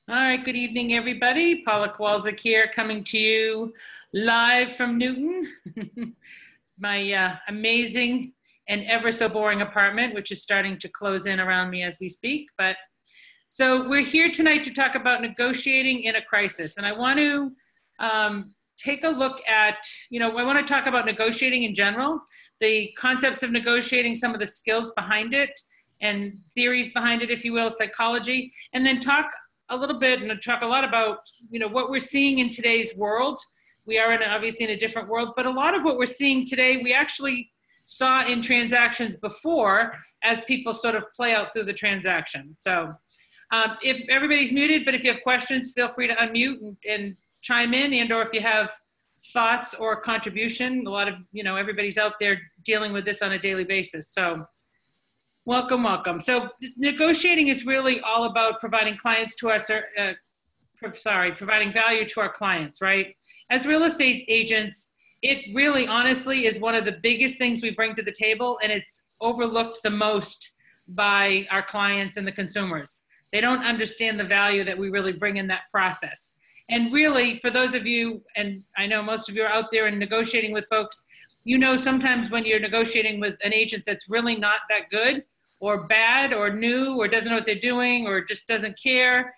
All right, good evening, everybody. Paula Kowalczyk here, coming to you live from Newton, my amazing and ever so boring apartment, which is starting to close in around me as we speak. But so we're here tonight to talk about negotiating in a crisis. And I want to take a look at, I want to talk about negotiating in general, the concepts of negotiating, some of the skills behind it, and theories behind it, if you will, psychology, and then talk a little bit and talk a lot about, what we're seeing in today's world. We are obviously in a different world, but a lot of what we're seeing today, we actually saw in transactions before as people sort of play out through the transaction. So if everybody's muted, but if you have questions, feel free to unmute and chime in, and or if you have thoughts or contribution. A lot of, everybody's out there dealing with this on a daily basis. So welcome, welcome. So negotiating is really all about providing providing value to our clients, right? As real estate agents, it really honestly is one of the biggest things we bring to the table, and it's overlooked the most by our clients and the consumers. They don't understand the value that we really bring in that process. And really, for those of you, and I know most of you are out there and negotiating with folks, sometimes when you're negotiating with an agent that's really not that good, or bad, or new, or doesn't know what they're doing, or just doesn't care,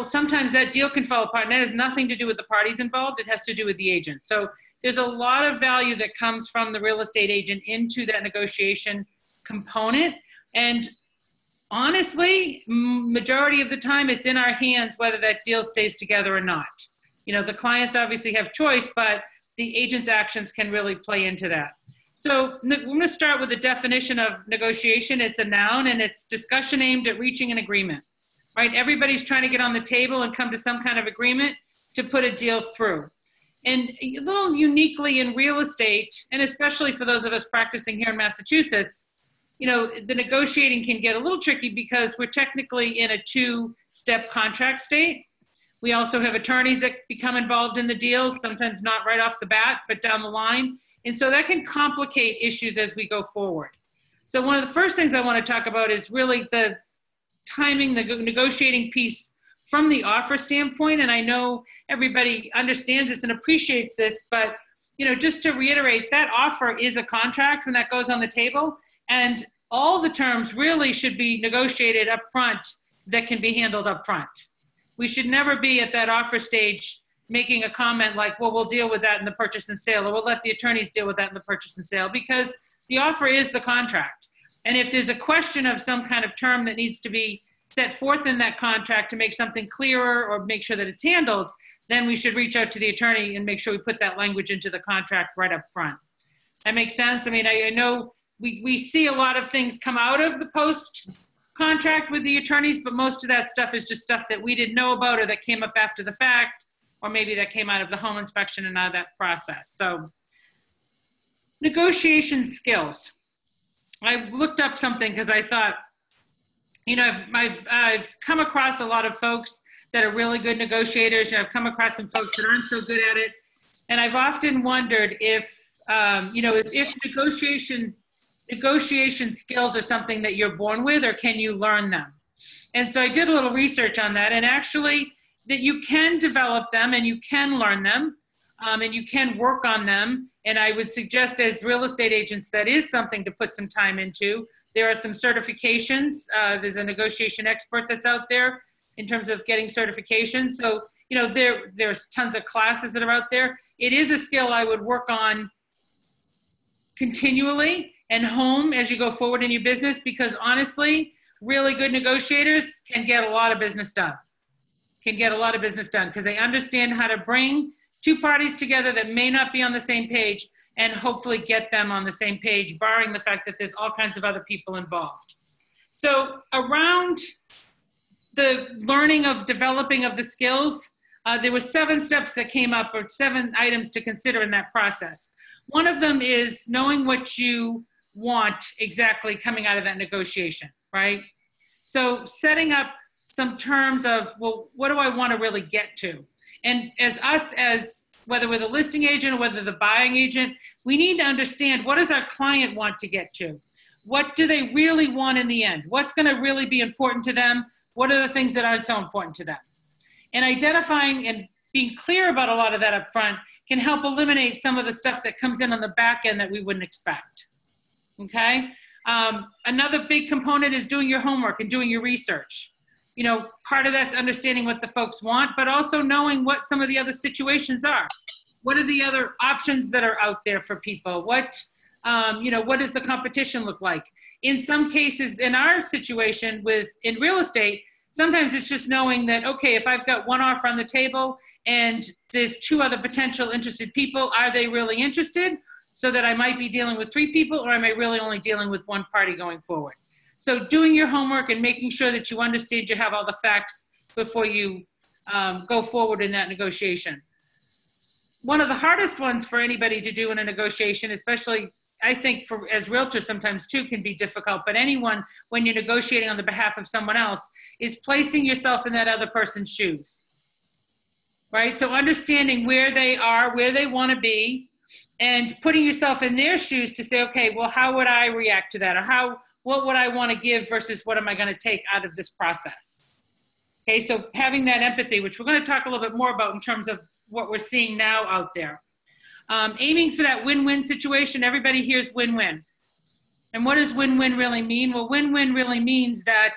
sometimes that deal can fall apart. And that has nothing to do with the parties involved. It has to do with the agent. So there's a lot of value that comes from the real estate agent into that negotiation component. And honestly, majority of the time, it's in our hands whether that deal stays together or not. The clients obviously have choice, but the agent's actions can really play into that. So we're going to start with the definition of negotiation. It's a noun, and it's discussion aimed at reaching an agreement, right? Everybody's trying to get on the table and come to some kind of agreement to put a deal through. And a little uniquely in real estate, and especially for those of us practicing here in Massachusetts, the negotiating can get a little tricky because we're technically in a two-step contract state. We also have attorneys that become involved in the deals, sometimes not right off the bat, but down the line. And so that can complicate issues as we go forward. So one of the first things I want to talk about is really the timing, the negotiating piece from the offer standpoint. And I know everybody understands this and appreciates this, but just to reiterate, that offer is a contract when that goes on the table. And all the terms really should be negotiated up front that can be handled up front. We should never be at that offer stage making a comment like, well, we'll deal with that in the purchase and sale, or we'll let the attorneys deal with that in the purchase and sale, because the offer is the contract. And if there's a question of some kind of term that needs to be set forth in that contract to make something clearer or make sure that it's handled, then we should reach out to the attorney and make sure we put that language into the contract right up front. That makes sense? I mean, I know we see a lot of things come out of the post contract with the attorneys, but most of that stuff is just stuff that we didn't know about, or that came up after the fact, or maybe that came out of the home inspection and out of that process. So negotiation skills. I've looked up something because I thought, I've come across a lot of folks that are really good negotiators, and I've come across some folks that aren't so good at it. And I've often wondered if negotiation skills are something that you're born with, or can you learn them? And so I did a little research on that, and actually that you can develop them and you can learn them, and you can work on them. And I would suggest, as real estate agents, that is something to put some time into. There are some certifications. There's a negotiation expert that's out there in terms of getting certifications. So, there's tons of classes that are out there. It is a skill I would work on continually and hone as you go forward in your business, because honestly, really good negotiators can get a lot of business done. Because they understand how to bring two parties together that may not be on the same page, and hopefully get them on the same page, barring the fact that there's all kinds of other people involved. So around the learning of developing of the skills, there were 7 steps that came up, or 7 items to consider in that process. One of them is knowing what you want exactly coming out of that negotiation, right? So setting up some terms of, well, what do I want to really get to? And as whether we're the listing agent or whether the buying agent, we need to understand, what does our client want to get to? What do they really want in the end? What's going to really be important to them? What are the things that aren't so important to them? And identifying and being clear about a lot of that up front can help eliminate some of the stuff that comes in on the back end that we wouldn't expect. Okay? Another big component is doing your homework and doing your research. You know, part of that's understanding what the folks want, but also knowing what some of the other situations are. What are the other options that are out there for people? What, you know, what does the competition look like? In some cases, in our situation in real estate, sometimes it's just knowing that, okay, if I've got one offer on the table and there's 2 other potential interested people, are they really interested? So that I might be dealing with 3 people, or am I really only dealing with 1 party going forward? So doing your homework and making sure that you understand you have all the facts before you go forward in that negotiation. One of the hardest ones for anybody to do in a negotiation, especially I think as realtors sometimes too, can be difficult, but anyone, when you're negotiating on the behalf of someone else, is placing yourself in that other person's shoes, right? So understanding where they are, where they want to be, and putting yourself in their shoes to say, okay, well, how would I react to that? Or what would I want to give versus what am I going to take out of this process? Okay, so having that empathy, which we're going to talk a little bit more about in terms of what we're seeing now out there. Aiming for that win-win situation. Everybody hears win-win. And what does win-win really mean? Well, win-win really means that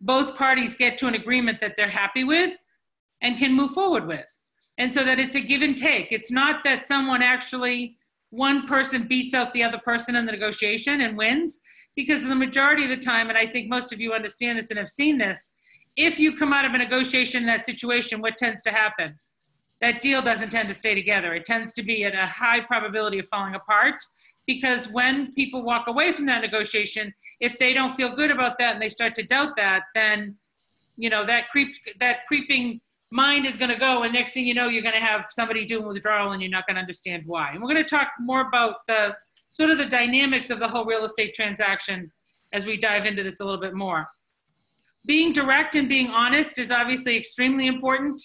both parties get to an agreement that they're happy with and can move forward with. And so that it's a give and take. It's not that one person beats out the other person in the negotiation and wins, because the majority of the time, and I think most of you understand this and have seen this, if you come out of a negotiation in that situation, what tends to happen? That deal doesn't tend to stay together. It tends to be at a high probability of falling apart, because when people walk away from that negotiation, if they don't feel good about that and they start to doubt that, then, you know, that creeping mind is going to go, and next thing you know, you're going to have somebody doing withdrawal and you're not going to understand why. And we're going to talk more about the sort of the dynamics of the whole real estate transaction as we dive into this a little bit more. Being direct and being honest is obviously extremely important.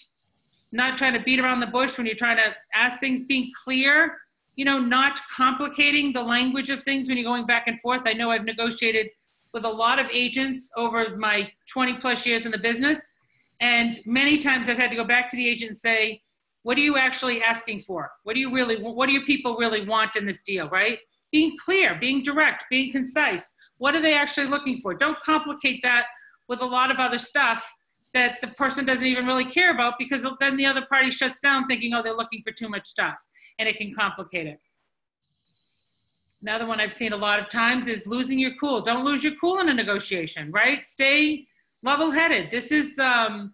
Not trying to beat around the bush when you're trying to ask things, being clear, you know, not complicating the language of things when you're going back and forth. I know I've negotiated with a lot of agents over my 20 plus years in the business. And many times I've had to go back to the agent and say, what are you actually asking for? What do your people really want in this deal, right? Being clear, being direct, being concise. What are they actually looking for? Don't complicate that with a lot of other stuff that the person doesn't even really care about, because then the other party shuts down thinking, oh, they're looking for too much stuff, and it can complicate it. Another one I've seen a lot of times is losing your cool. Don't lose your cool in a negotiation, right? Stay level-headed. This is, I've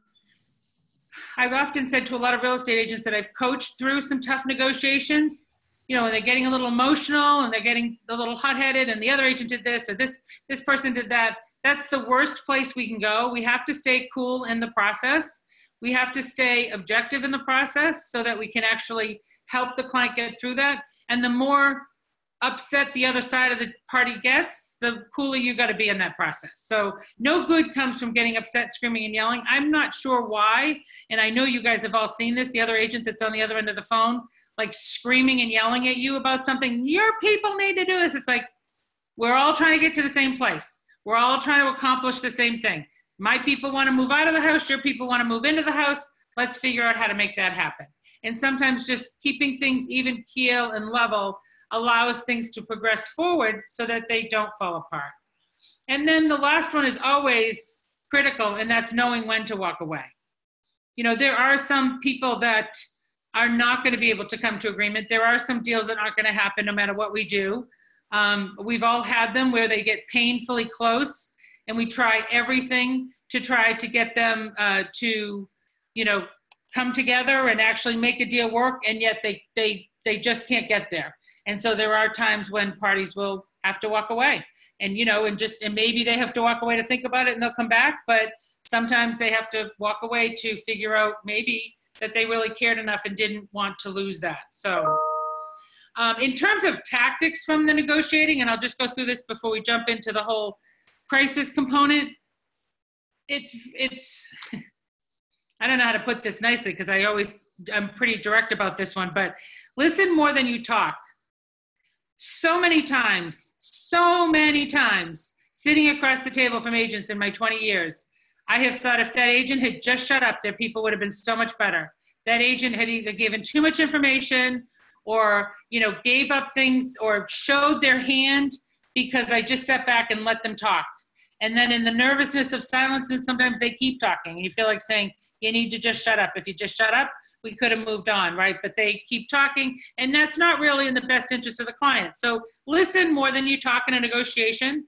often said to a lot of real estate agents that I've coached through some tough negotiations, you know, and they're getting a little emotional and they're getting a little hot-headed, and the other agent did this, or this person did that. That's the worst place we can go. We have to stay cool in the process. We have to stay objective in the process so that we can actually help the client get through that. And the more upset the other side of the party gets, the cooler you got to be in that process. So no good comes from getting upset, screaming and yelling. I'm not sure why, and I know you guys have all seen this, the other agent that's on the other end of the phone, like screaming and yelling at you about something. Your people need to do this. It's like, we're all trying to get to the same place. We're all trying to accomplish the same thing. My people want to move out of the house. Your people want to move into the house. Let's figure out how to make that happen. And sometimes just keeping things even keel and level allows things to progress forward so that they don't fall apart. And then the last one is always critical, and that's knowing when to walk away. You know, there are some people that are not going to be able to come to agreement. There are some deals that aren't going to happen no matter what we do. We've all had them where they get painfully close, and we try everything to try to get them to, you know, come together and actually make a deal work, and yet they just can't get there. And so there are times when parties will have to walk away, and, you know, and maybe they have to walk away to think about it and they'll come back, but sometimes they have to walk away to figure out maybe that they really cared enough and didn't want to lose that. So in terms of tactics from the negotiating, and I'll just go through this before we jump into the whole crisis component, it's I don't know how to put this nicely because I'm pretty direct about this one, but listen more than you talk. So many times, sitting across the table from agents in my 20 years, I have thought if that agent had just shut up, their people would have been so much better. That agent had either given too much information or, you know, gave up things or showed their hand because I just sat back and let them talk. And then in the nervousness of silence, and sometimes they keep talking. And you feel like saying, you need to just shut up. If you just shut up, we could have moved on, right? But they keep talking, and that's not really in the best interest of the client. So listen more than you talk in a negotiation.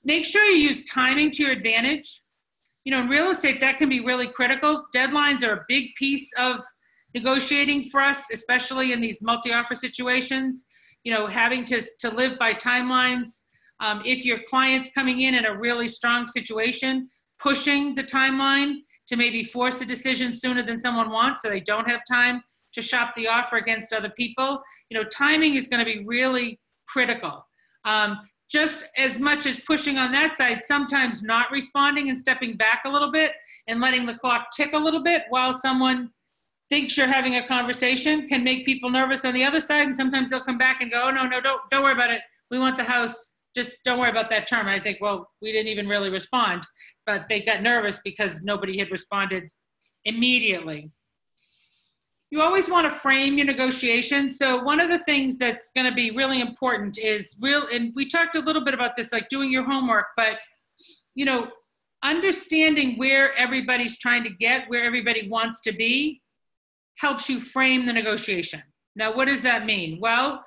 Make sure you use timing to your advantage. You know, in real estate, that can be really critical. Deadlines are a big piece of negotiating for us, especially in these multi-offer situations. You know, having to live by timelines. If your client's coming in a really strong situation, pushing the timeline to maybe force a decision sooner than someone wants so they don't have time to shop the offer against other people. You know, timing is going to be really critical. Just as much as pushing on that side, sometimes not responding and stepping back a little bit and letting the clock tick a little bit while someone thinks you're having a conversation can make people nervous on the other side. And sometimes they'll come back and go, oh, no, don't worry about it. We want the house. Just don't worry about that term. And I think, well, we didn't even really respond, but they got nervous because nobody had responded immediately. You always want to frame your negotiation. So one of the things that's going to be really important is and we talked a little bit about this, like doing your homework, but, you know, understanding where everybody's trying to get, where everybody wants to be, helps you frame the negotiation. Now, what does that mean? Well,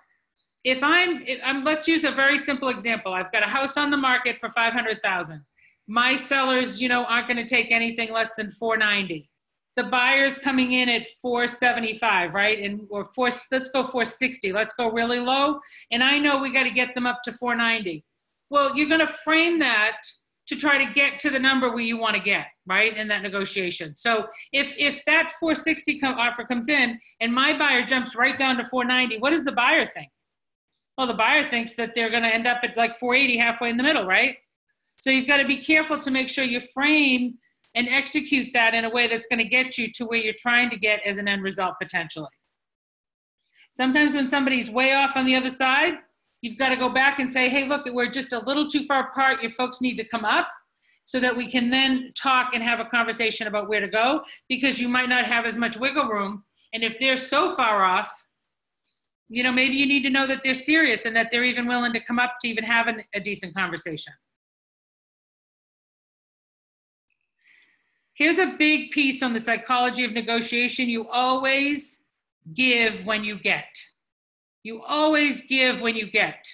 if I'm let's use a very simple example. I've got a house on the market for $500,000. My sellers, you know, aren't going to take anything less than $490. The buyer's coming in at $475, right? Let's go $460. Let's go really low. And I know we got to get them up to $490. Well, you're going to frame that to try to get to the number where you want to get, right, in that negotiation. So if that $460 offer comes in and my buyer jumps right down to $490, what does the buyer think? Well, the buyer thinks that they're going to end up at like $480 halfway in the middle, right? So you've got to be careful to make sure you frame and execute that in a way that's going to get you to where you're trying to get as an end result potentially. Sometimes when somebody's way off on the other side, you've got to go back and say, hey, look, we're just a little too far apart. Your folks need to come up so that we can then talk and have a conversation about where to go, because you might not have as much wiggle room. And if they're so far off, you know, maybe you need to know that they're serious and that they're even willing to come up to even have a decent conversation. Here's a big piece on the psychology of negotiation. You always give when you get. You always give when you get.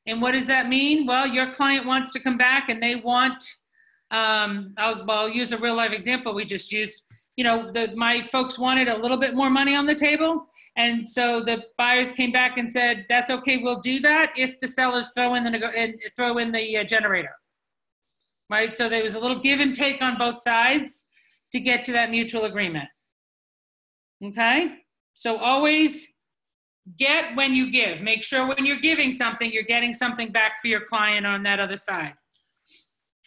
And what does that mean? Well, your client wants to come back and they want, I'll use a real life example we just used. You know, my folks wanted a little bit more money on the table. And so the buyers came back and said, that's okay, we'll do that if the sellers throw in the generator. Right? So there was a little give and take on both sides to get to that mutual agreement. Okay? So always get when you give. Make sure when you're giving something, you're getting something back for your client on that other side.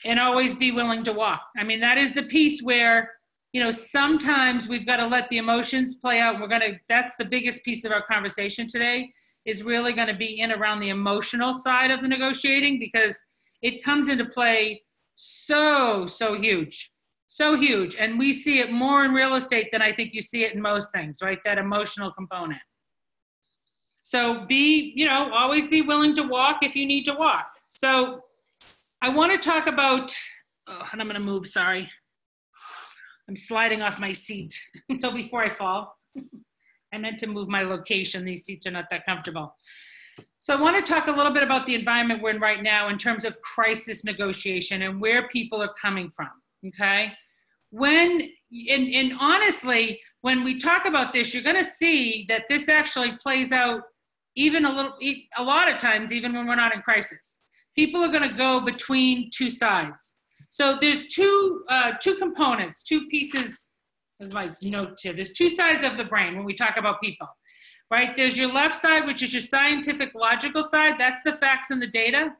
And always be willing to walk. I mean, that is the piece where, you know, sometimes we've got to let the emotions play out. That's the biggest piece of our conversation today, is really going to be in around the emotional side of the negotiating, because it comes into play so huge, so huge. And we see it more in real estate than I think you see it in most things, right? That emotional component. So always be willing to walk if you need to walk. So I want to talk about, and I'm going to move, sorry. I'm sliding off my seat. So before I fall, I meant to move my location. These seats are not that comfortable. So I want to talk a little bit about the environment we're in right now in terms of crisis negotiation and where people are coming from, okay? And honestly, when we talk about this, you're going to see that this actually plays out even a lot of times, even when we're not in crisis. People are going to go between two sides. So there's two components, two pieces, as my notes here. There's two sides of the brain when we talk about people, right? There's your left side, which is your scientific, logical side. That's the facts and the data.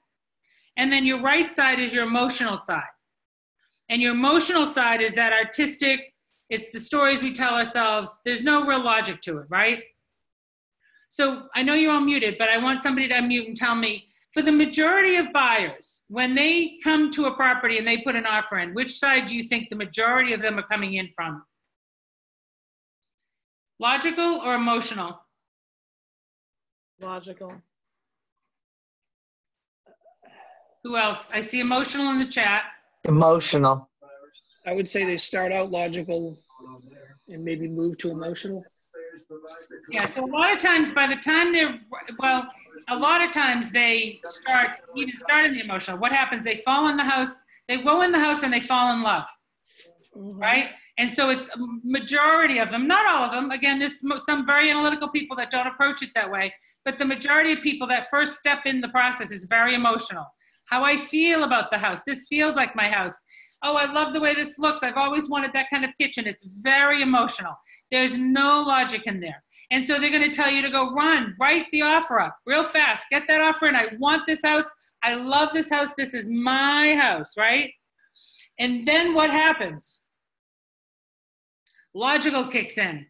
And then your right side is your emotional side. And your emotional side is that artistic, it's the stories we tell ourselves. There's no real logic to it, right? So I know you're all muted, but I want somebody to unmute and tell me, For the majority of buyers, when they come to a property and they put an offer in, which side do you think the majority of them are coming in from? Logical or emotional? Logical. Who else? I see emotional in the chat. Emotional. I would say they start out logical and maybe move to emotional. Yeah, so a lot of times by the time they're, well, a lot of times they start in the emotional. What happens? They fall in the house, they go in the house and they fall in love, right? And so it's a majority of them, not all of them. Again, there's some very analytical people that don't approach it that way, but the majority of people, that first step in the process is very emotional. How I feel about the house. This feels like my house. Oh, I love the way this looks. I've always wanted that kind of kitchen. It's very emotional. There's no logic in there. And so they're going to tell you to go run, write the offer up real fast. Get that offer in. I want this house. I love this house. This is my house, right? And then what happens? Logical kicks in,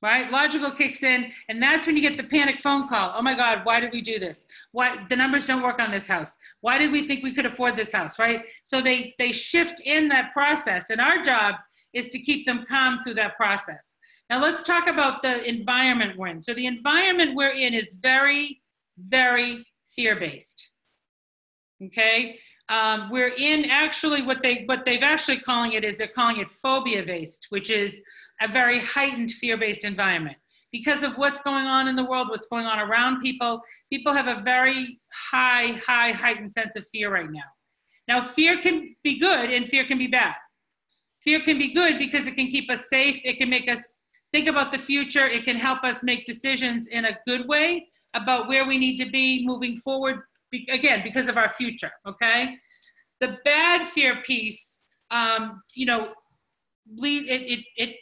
right? Logical kicks in, and that's when you get the panic phone call. Oh my God, why did we do this? Why the numbers don't work on this house? Why did we think we could afford this house, right? So they shift in that process, and our job is to keep them calm through that process. Now let's talk about the environment we're in. So the environment we're in is very, very fear-based, okay? We're in actually what they've actually calling it is they're calling it phobia-based, which is a very heightened fear-based environment. Because of what's going on in the world, what's going on around people, people have a very heightened sense of fear right now. Now, fear can be good and fear can be bad. Fear can be good because it can keep us safe. It can make us think about the future. It can help us make decisions in a good way about where we need to be moving forward, again, because of our future, okay? The bad fear piece, you know, it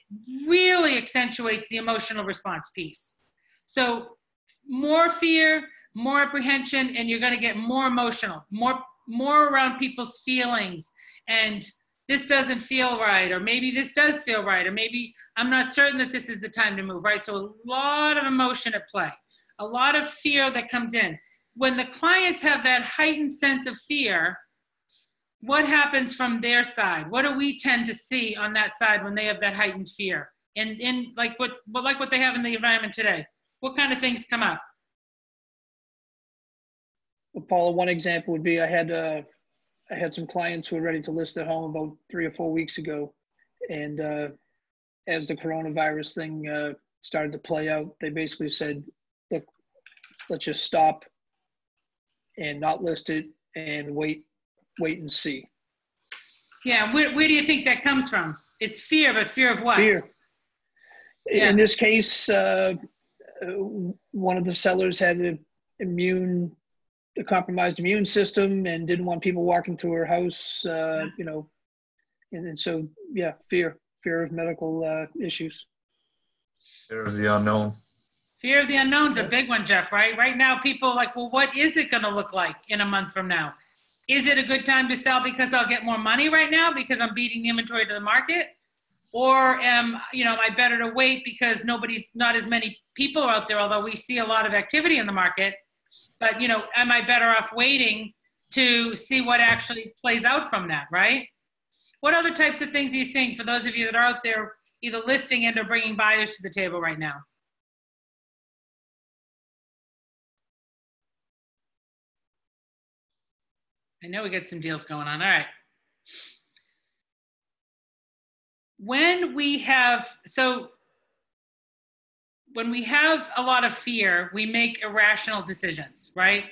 really accentuates the emotional response piece. So more fear, more apprehension, and you're going to get more emotional, more around people's feelings. And this doesn't feel right, or maybe this does feel right, or maybe I'm not certain that this is the time to move, right? So a lot of emotion at play, a lot of fear that comes in. When the clients have that heightened sense of fear, what happens from their side? What do we tend to see on that side when they have that heightened fear? And like what they have in the environment today? What kind of things come up? Well, Paula, one example would be I had some clients who were ready to list their home about 3 or 4 weeks ago. And as the coronavirus thing started to play out, they basically said, look, let's just stop and not list it and wait and see. Yeah, where do you think that comes from? It's fear, but fear of what? Fear. Yeah. In this case, one of the sellers had a compromised immune system and didn't want people walking through her house, you know, and so, yeah, fear of medical issues. Fear of the unknown. Fear of the unknown's a big one, Jeff, right? Right now, people are like, well, what is it going to look like in a month from now? Is it a good time to sell because I'll get more money right now because I'm beating the inventory to the market? Or am I better to wait because not as many people are out there, although we see a lot of activity in the market, but, am I better off waiting to see what actually plays out from that, right? What other types of things are you seeing for those of you that are out there either listing and or bringing buyers to the table right now? I know we got some deals going on. All right. When we have a lot of fear, we make irrational decisions, right?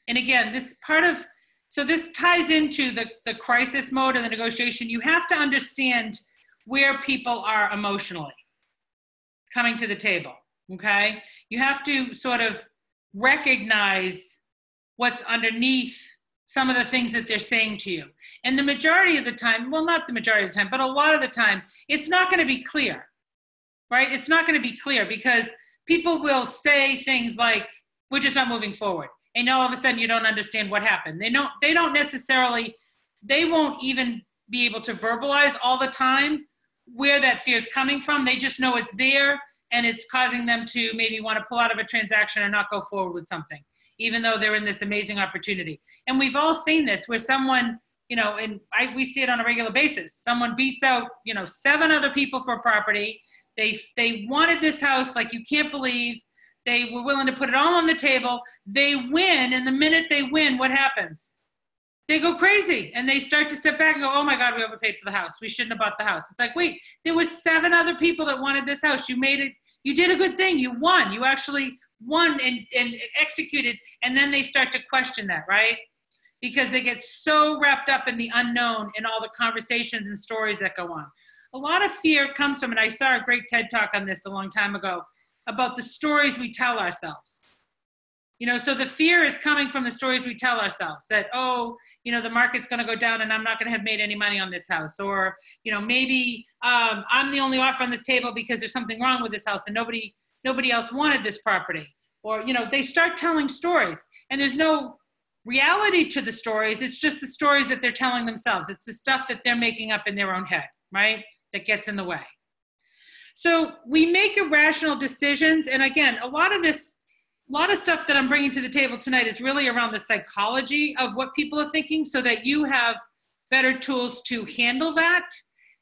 And again, this ties into the crisis mode of the negotiation. You have to understand where people are emotionally coming to the table, okay? You have to sort of recognize what's underneath some of the things that they're saying to you. And the majority of the time, well, not the majority of the time, but a lot of the time, it's not going to be clear, right? It's not going to be clear because people will say things like, we're just not moving forward. And all of a sudden you don't understand what happened. They won't even be able to verbalize all the time where that fear is coming from. They just know it's there and it's causing them to maybe want to pull out of a transaction or not go forward with something. even though they're in this amazing opportunity. And we've all seen this where someone, we see it on a regular basis. Someone beats out, 7 other people for a property. They wanted this house like you can't believe. They were willing to put it all on the table. They win, and the minute they win, what happens? They go crazy, and they start to step back and go, oh my God, we overpaid for the house. We shouldn't have bought the house. It's like, wait, there was 7 other people that wanted this house. You made it, you did a good thing. You won. You actually won and executed, and then they start to question that, right? Because they get so wrapped up in the unknown and all the conversations and stories that go on. A lot of fear comes from, and I saw a great TED Talk on this a long time ago, about the stories we tell ourselves. So the fear is coming from the stories we tell ourselves that, the market's going to go down and I'm not going to have made any money on this house. Or, maybe I'm the only offer on this table because there's something wrong with this house and nobody else wanted this property. Or, they start telling stories, and there's no reality to the stories. It's just the stories that they're telling themselves. It's the stuff that they're making up in their own head, right? That gets in the way. So we make irrational decisions. And again, a lot of stuff that I'm bringing to the table tonight is really around the psychology of what people are thinking, so that you have better tools to handle that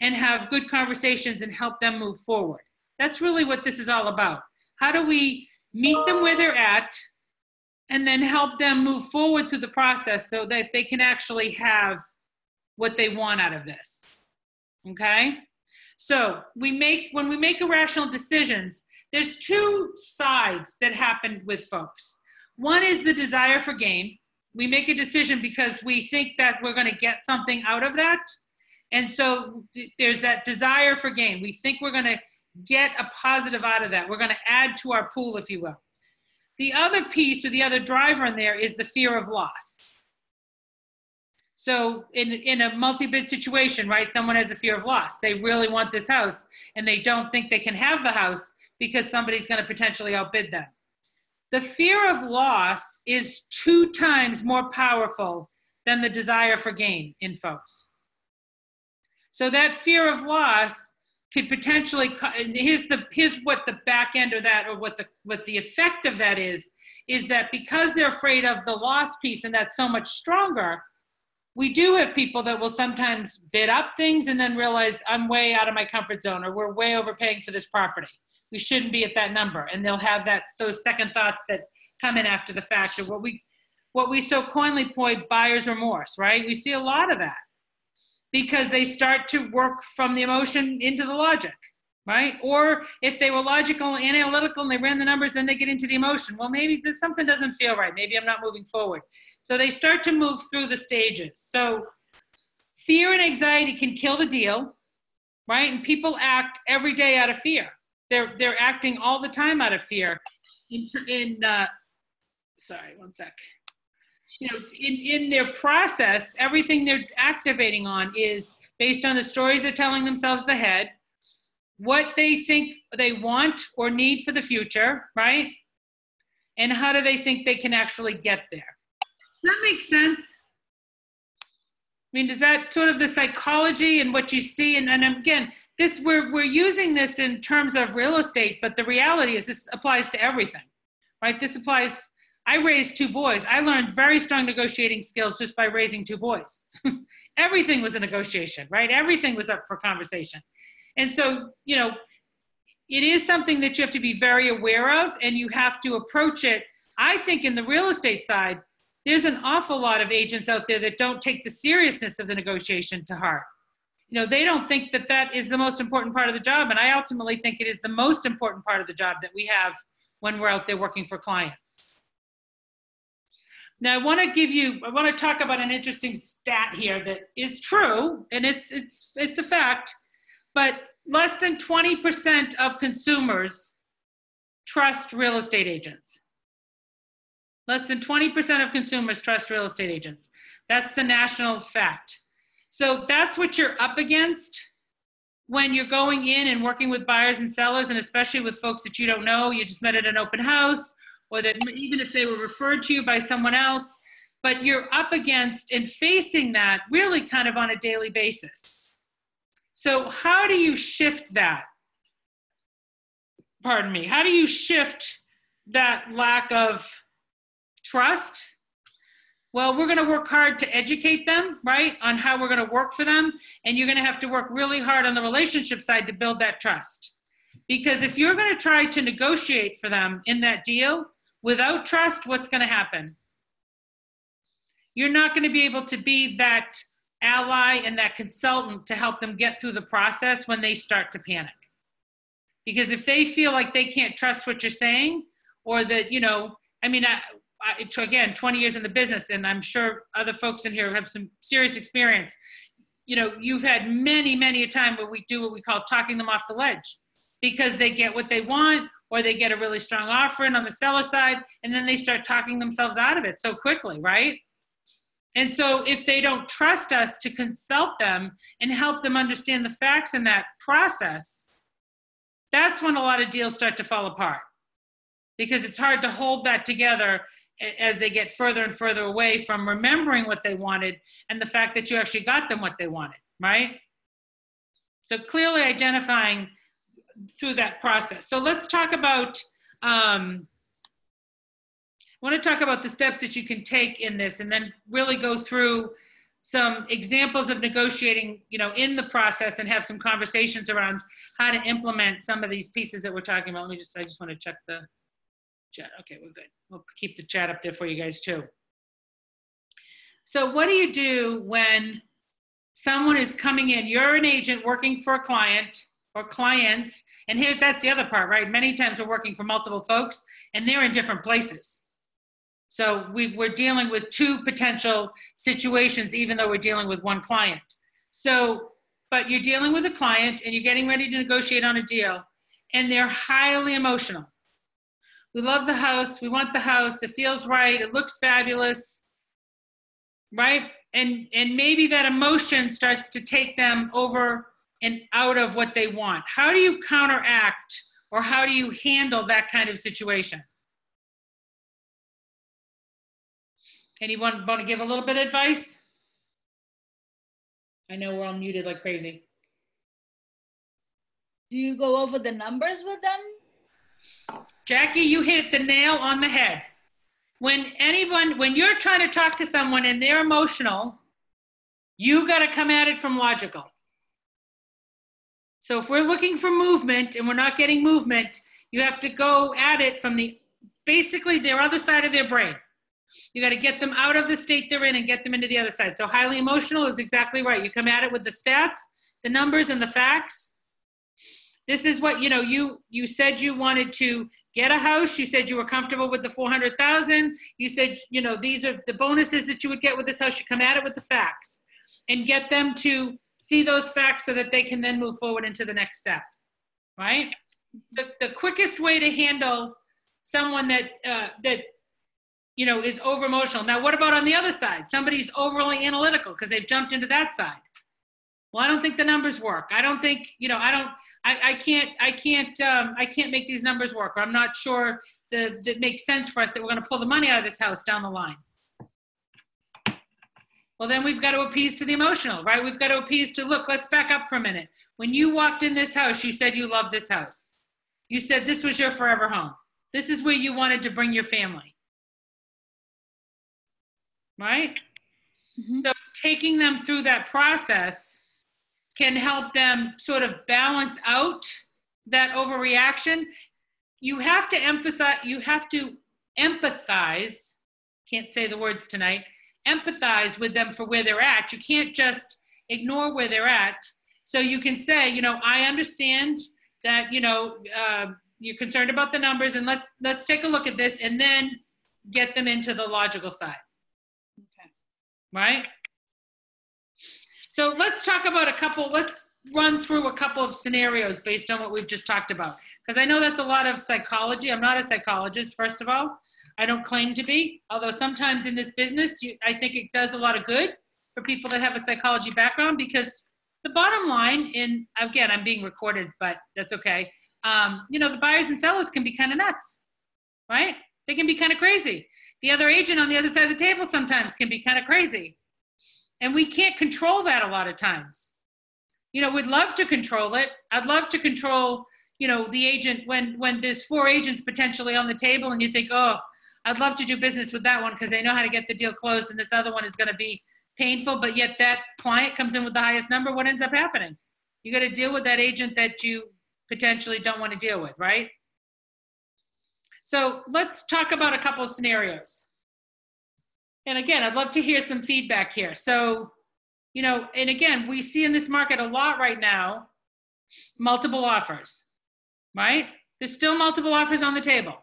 and have good conversations and help them move forward. That's really what this is all about. How do we meet them where they're at and then help them move forward through the process so that they can actually have what they want out of this, okay? So when we make irrational decisions, there's 2 sides that happen with folks. One is the desire for gain. We make a decision because we think that we're going to get something out of that. And so there's that desire for gain. We think we're going to get a positive out of that. We're going to add to our pool, if you will. The other piece, or the other driver in there, is the fear of loss. So in a multi-bid situation, right, someone has a fear of loss. They really want this house, and they don't think they can have the house because somebody's going to potentially outbid them. The fear of loss is 2 times more powerful than the desire for gain in folks. So that fear of loss could potentially, here's what the back end of that, or what the effect of that is that because they're afraid of the loss piece, and that's so much stronger, we do have people that will sometimes bid up things and then realize, I'm way out of my comfort zone, or we're way overpaying for this property. We shouldn't be at that number. And they'll have those second thoughts that come in after the fact, or what we so coinly point buyer's remorse, right? We see a lot of that because they start to work from the emotion into the logic, right? Or if they were logical and analytical and they ran the numbers, then they get into the emotion. Well, maybe something doesn't feel right. Maybe I'm not moving forward. So they start to move through the stages. So fear and anxiety can kill the deal, right? And people act every day out of fear. They're acting all the time out of fear. Sorry, one sec. In their process, everything they're activating on is based on the stories they're telling themselves in the head, what they think they want or need for the future, right? And how do they think they can actually get there? Does that make sense? I mean, is that sort of the psychology and what you see? And again, we're using this in terms of real estate, but the reality is this applies to everything, right? This applies. I raised 2 boys. I learned very strong negotiating skills just by raising 2 boys. Everything was a negotiation, right? Everything was up for conversation. And so, it is something that you have to be very aware of, and you have to approach it. I think in the real estate side, there's an awful lot of agents out there that don't take the seriousness of the negotiation to heart. They don't think that is the most important part of the job. And I ultimately think it is the most important part of the job that we have when we're out there working for clients. Now, I want to talk about an interesting stat here that is true, and it's a fact, but less than 20% of consumers trust real estate agents. Less than 20% of consumers trust real estate agents. That's the national fact. So that's what you're up against when you're going in and working with buyers and sellers, and especially with folks that you don't know, you just met at an open house, or that even if they were referred to you by someone else, but you're up against and facing that really kind of on a daily basis. So how do you shift that? Pardon me. How do you shift that lack of trust. Well, we're going to work hard to educate them, right, on how we're going to work for them. And you're going to have to work really hard on the relationship side to build that trust. Because if you're going to try to negotiate for them in that deal without trust, what's going to happen? You're not going to be able to be that ally and that consultant to help them get through the process when they start to panic. Because if they feel like they can't trust what you're saying, or that, you know, I mean, again, 20 years in the business, and I'm sure other folks in here have some serious experience. You know, you've had many a time where we do what we call talking them off the ledge, because they get what they want, or they get a really strong offer in on the seller side, and then they start talking themselves out of it so quickly, right? And so if they don't trust us to consult them and help them understand the facts in that process, that's when a lot of deals start to fall apart, because it's hard to hold that together as they get further and further away from remembering what they wanted and the fact that you actually got them what they wanted, right? So clearly identifying through that process. So let's talk about, I want to talk about the steps that you can take in this, and then really go through some examples of negotiating, you know, in the process, and have some conversations around how to implement some of these pieces that we're talking about. I just want to check the chat. Okay, we're good. We'll keep the chat up there for you guys too. So what do you do when someone is coming in? You're an agent working for a client or clients, and here, that's the other part, right? Many times we're working for multiple folks and they're in different places. So we're dealing with two potential situations, even though we're dealing with one client. So, but you're dealing with a client and you're getting ready to negotiate on a deal, and they're highly emotional. We love the house. We want the house. It feels right. It looks fabulous, right? And maybe that emotion starts to take them over and out of what they want. How do you counteract, or how do you handle that kind of situation? Anyone want to give a little bit of advice? I know we're all muted like crazy. Do you go over the numbers with them? Jackie, you hit the nail on the head. When you're trying to talk to someone and they're emotional, you got to come at it from logical. So if we're looking for movement and we're not getting movement, you have to go at it from basically their other side of their brain. You got to get them out of the state they're in and get them into the other side. So highly emotional is exactly right. You come at it with the stats, the numbers, and the facts. This is what, you know, you said you wanted to get a house. You said you were comfortable with the $400,000. You said, you know, these are the bonuses that you would get with this house. You come at it with the facts and get them to see those facts so that they can then move forward into the next step, right? The quickest way to handle someone that you know, is over emotional. Now, what about on the other side? Somebody's overly analytical because they've jumped into that side. Well, I don't think the numbers work. I don't think, you know, I can't make these numbers work. Or I'm not sure that it makes sense for us that we're going to pull the money out of this house down the line. Well, then we've got to appease to the emotional, right? We've got to appease to, look, let's back up for a minute. When you walked in this house, you said you loved this house. You said this was your forever home. This is where you wanted to bring your family. Right? Mm-hmm. So taking them through that process can help them sort of balance out that overreaction. You have to emphasize, you have to empathize, can't say the words tonight, empathize with them for where they're at. You can't just ignore where they're at. So you can say, you know, I understand that, you know, you're concerned about the numbers, and let's take a look at this, and then get them into the logical side. Okay. Right? So let's talk about let's run through a couple of scenarios based on what we've just talked about. Because I know that's a lot of psychology. I'm not a psychologist, first of all. I don't claim to be, although sometimes in this business, I think it does a lot of good for people that have a psychology background, because the bottom line, and again, I'm being recorded, but that's okay. You know, the buyers and sellers can be kind of nuts, right? They can be kind of crazy. The other agent on the other side of the table sometimes can be kind of crazy. And we can't control that a lot of times. You know, we'd love to control it. I'd love to control, you know, the agent when there's 4 agents potentially on the table and you think, oh, I'd love to do business with that one because they know how to get the deal closed, and this other one is going to be painful, but yet that client comes in with the highest number. What ends up happening? You got to deal with that agent that you potentially don't want to deal with, right? So let's talk about a couple of scenarios. And again, I'd love to hear some feedback here. So, you know, and again, we see in this market a lot right now, multiple offers, right? There's still multiple offers on the table.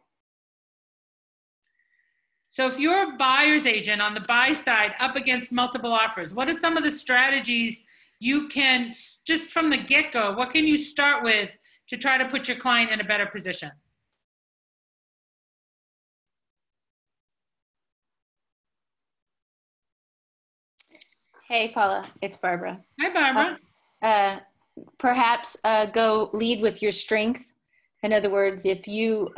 So if you're a buyer's agent on the buy side up against multiple offers, what are some of the strategies you can, just from the get-go, what can you start with to try to put your client in a better position? Hey, Paula, it's Barbara. Hi, Barbara. Perhaps go lead with your strength. In other words, if you,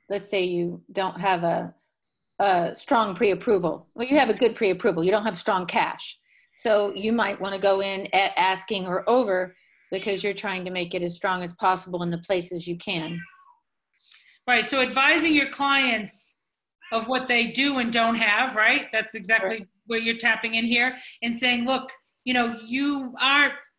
let's say you don't have a strong pre-approval. Well, you have a good pre-approval. You don't have strong cash. So you might want to go in at asking or over because you're trying to make it as strong as possible in the places you can. Right, so advising your clients of what they do and don't have, right? That's exactly where you're tapping in here and saying, look, you know, you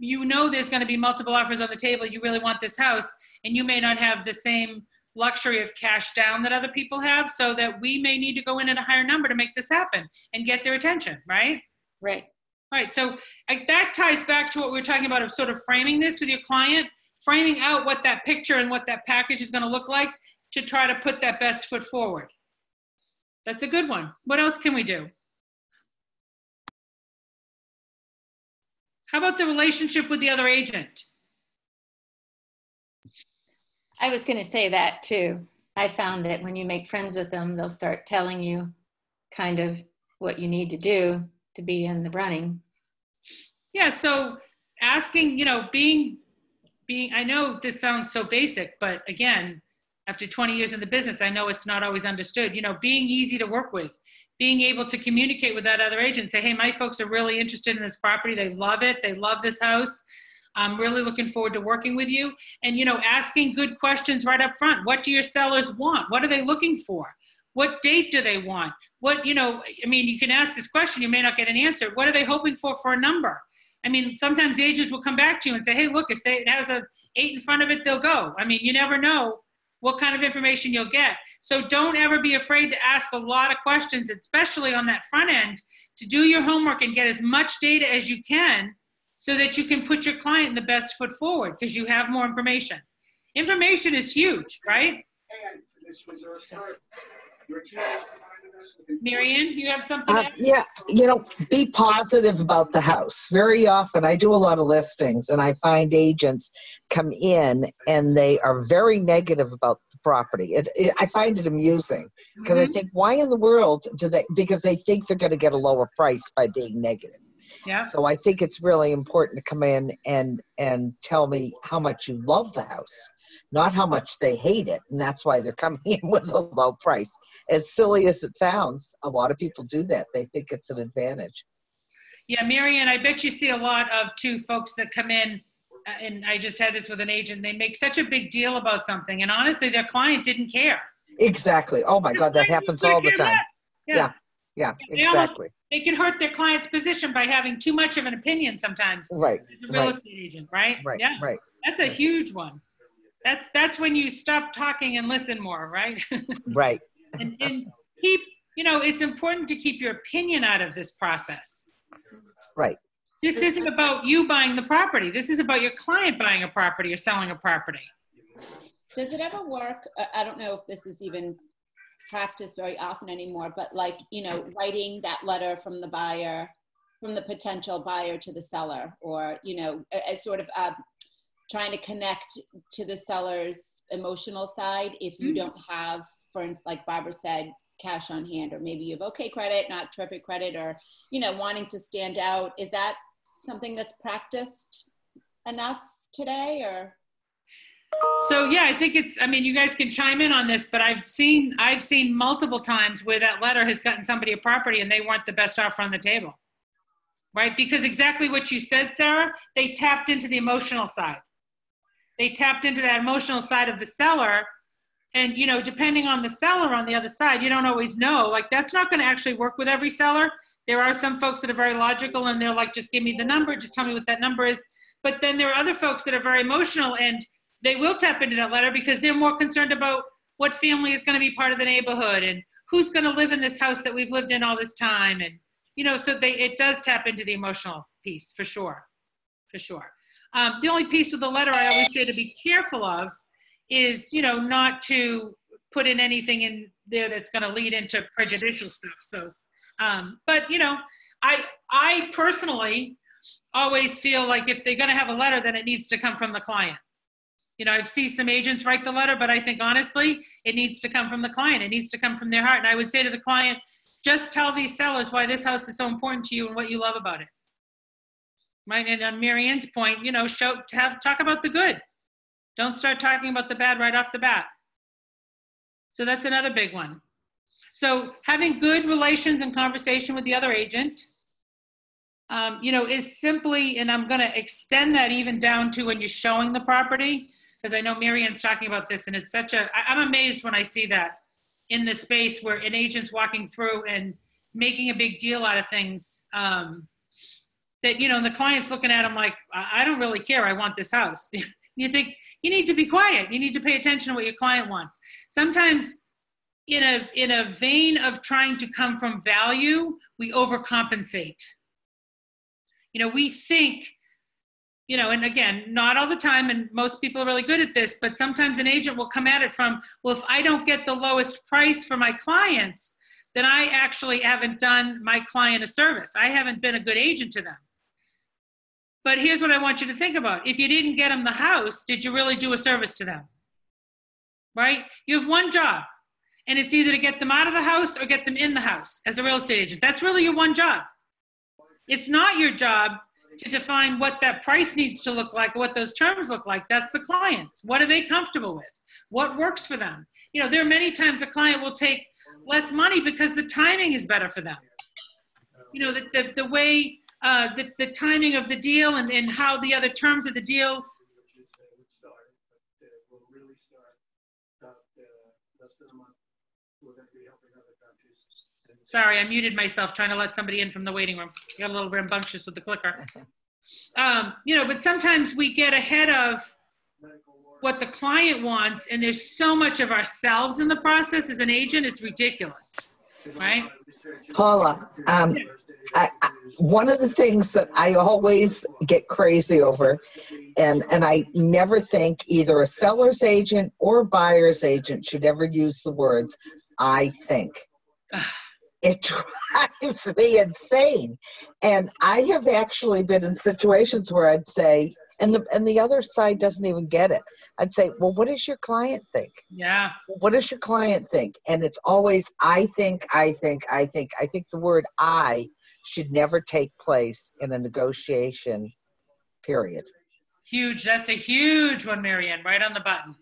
know there's going to be multiple offers on the table. You really want this house, and you may not have the same luxury of cash down that other people have, so that we may need to go in at a higher number to make this happen and get their attention, right? Right. Right, so that ties back to what we were talking about of sort of framing this with your client, framing out what that picture and what that package is going to look like to try to put that best foot forward. That's a good one. What else can we do? How about the relationship with the other agent? I was going to say that too. I found that when you make friends with them, they'll start telling you kind of what you need to do to be in the running. Yeah, so asking, you know, being, I know this sounds so basic, but again, after 20 years in the business, I know it's not always understood. You know, being easy to work with, being able to communicate with that other agent, say, hey, my folks are really interested in this property. They love it. They love this house. I'm really looking forward to working with you. And, you know, asking good questions right up front. What do your sellers want? What are they looking for? What date do they want? What, you know, I mean, you can ask this question, you may not get an answer. What are they hoping for a number? I mean, sometimes the agents will come back to you and say, hey, look, if it has an 8 in front of it, they'll go. I mean, you never know what kind of information you'll get. So don't ever be afraid to ask a lot of questions, especially on that front end, to do your homework and get as much data as you can so that you can put your client in the best foot forward because you have more information. Information is huge, right? Marianne, you have something to add? Yeah, you know, be positive about the house. Very often, I do a lot of listings, and I find agents come in and they are very negative about the property. I find it amusing because I think, why in the world do they? Because they think they're going to get a lower price by being negative. Yeah. So I think it's really important to come in and tell me how much you love the house, not how much they hate it. And that's why they're coming in with a low price. As silly as it sounds, a lot of people do that. They think it's an advantage. Yeah, Marianne, I bet you see a lot of folks that come in, and I just had this with an agent, they make such a big deal about something, and honestly, their client didn't care. Exactly. Oh my God, that happens all the time. Yeah, exactly. They can hurt their client's position by having too much of an opinion sometimes. Right. As a real estate agent, right? Right. Yeah. Right. That's a huge one. That's when you stop talking and listen more, right? Right. and keep, you know, it's important to keep your opinion out of this process. Right. This isn't about you buying the property. This is about your client buying a property or selling a property. Does it ever work? I don't know if this is even practiced very often anymore, but like, you know, writing that letter from the buyer, from the potential buyer to the seller, or, you know, a sort of trying to connect to the seller's emotional side if you don't have, for instance, like Barbara said, cash on hand, or maybe you have okay credit, not terrific credit, or, you know, wanting to stand out. Is that something that's practiced enough today, or? So yeah, I think it's, I mean, you guys can chime in on this, but I've seen multiple times where that letter has gotten somebody a property and they want the best offer on the table, right? Because exactly what you said, Sarah, they tapped into the emotional side. They tapped into that emotional side of the seller And, you know, depending on the seller on the other side, you don't always know. Like, that's not going to actually work with every seller. There are some folks that are very logical and they're like, just give me the number, just tell me what that number is. But then there are other folks that are very emotional and they will tap into that letter because they're more concerned about what family is going to be part of the neighborhood and who's going to live in this house that we've lived in all this time. And, you know, so it does tap into the emotional piece for sure, for sure. The only piece with the letter I always say to be careful of is, you know, not to put in anything in there that's going to lead into prejudicial stuff. So, but, you know, I personally always feel like if they're going to have a letter, then it needs to come from the client. You know, I've seen some agents write the letter, but I think honestly, it needs to come from the client. It needs to come from their heart. And I would say to the client, just tell these sellers why this house is so important to you and what you love about it. Right? And on Mary Ann's point, you know, talk about the good. Don't start talking about the bad right off the bat. So that's another big one. So having good relations and conversation with the other agent, you know, is simply, and I'm going to extend that even down to when you're showing the property, because I know Mary Ann's talking about this, and it's I'm amazed when I see that in the space where an agent's walking through and making a big deal out of things that, you know, and the client's looking at them like, I don't really care, I want this house. You think, you need to be quiet. You need to pay attention to what your client wants. Sometimes in a vein of trying to come from value, we overcompensate. You know, we think, you know, and again, not all the time, and most people are really good at this, but sometimes an agent will come at it from, well, if I don't get the lowest price for my clients, then I actually haven't done my client a service. I haven't been a good agent to them. But here's what I want you to think about. If you didn't get them the house, did you really do a service to them? Right? You have one job, and it's either to get them out of the house or get them in the house as a real estate agent. That's really your one job. It's not your job to define what that price needs to look like, or what those terms look like. That's the client's. What are they comfortable with? What works for them? You know, there are many times a client will take less money because the timing is better for them. You know, the way, the timing of the deal and how the other terms of the deal. Sorry, I muted myself trying to let somebody in from the waiting room. Got a little rambunctious with the clicker. You know, but sometimes we get ahead of what the client wants, and there's so much of ourselves in the process as an agent, it's ridiculous, right? Paula, one of the things that I always get crazy over, and I never think either a seller's agent or a buyer's agent should ever use the words, I think. It drives me insane. And I have actually been in situations where I'd say, and the other side doesn't even get it. I'd say, well, what does your client think? Yeah. What does your client think? And it's always, I think. I think the word I should never take place in a negotiation, period. Huge. That's a huge one, Mary Ann, right on the button.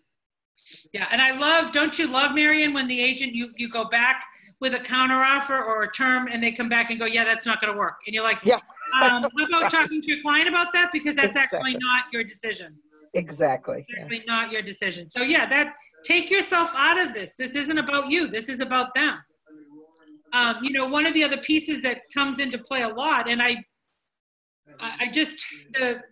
Yeah. And I love, don't you love, Mary Ann, when the agent, you go back with a counteroffer or a term and they come back and go, yeah, that's not going to work. And you're like, yeah. How about talking to your client about that? Because that's actually not your decision. Exactly. Actually not your decision. So yeah, take yourself out of this. This isn't about you. This is about them. You know, one of the other pieces that comes into play a lot, and I just,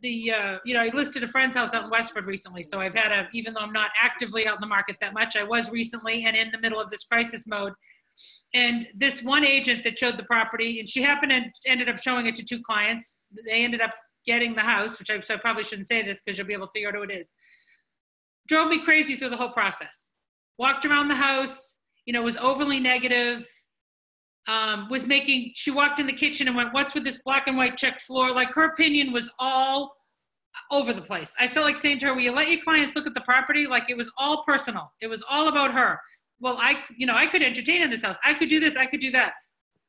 you know, I listed a friend's house out in Westford recently. So I've had even though I'm not actively out in the market that much, I was recently and in the middle of this crisis mode. And this one agent that showed the property, and she ended up showing it to two clients. They ended up getting the house, which I probably shouldn't say this because you'll be able to figure out who it is. Drove me crazy through the whole process. Walked around the house, you know, was overly negative. She walked in the kitchen and went, what's with this black and white check floor? Like, her opinion was all over the place. I felt like saying to her, will you let your clients look at the property? Like, it was all personal. It was all about her. Well, I could entertain in this house. I could do this. I could do that.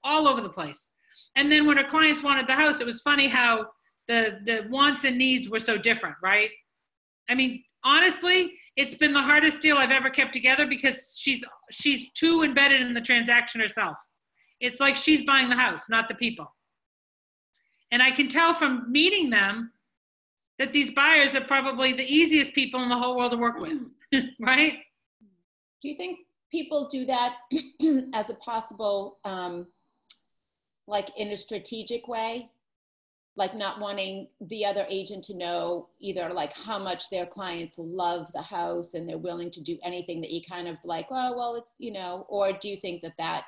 All over the place. And then when her clients wanted the house, it was funny how the wants and needs were so different, right? I mean, honestly, it's been the hardest deal I've ever kept together because she's too embedded in the transaction herself. It's like she's buying the house, not the people. And I can tell from meeting them that these buyers are probably the easiest people in the whole world to work with, right? Do you think people do that as a possible, like in a strategic way? Like not wanting the other agent to know either like how much their clients love the house and they're willing to do anything that you kind of like, oh, well, it's, you know, or do you think that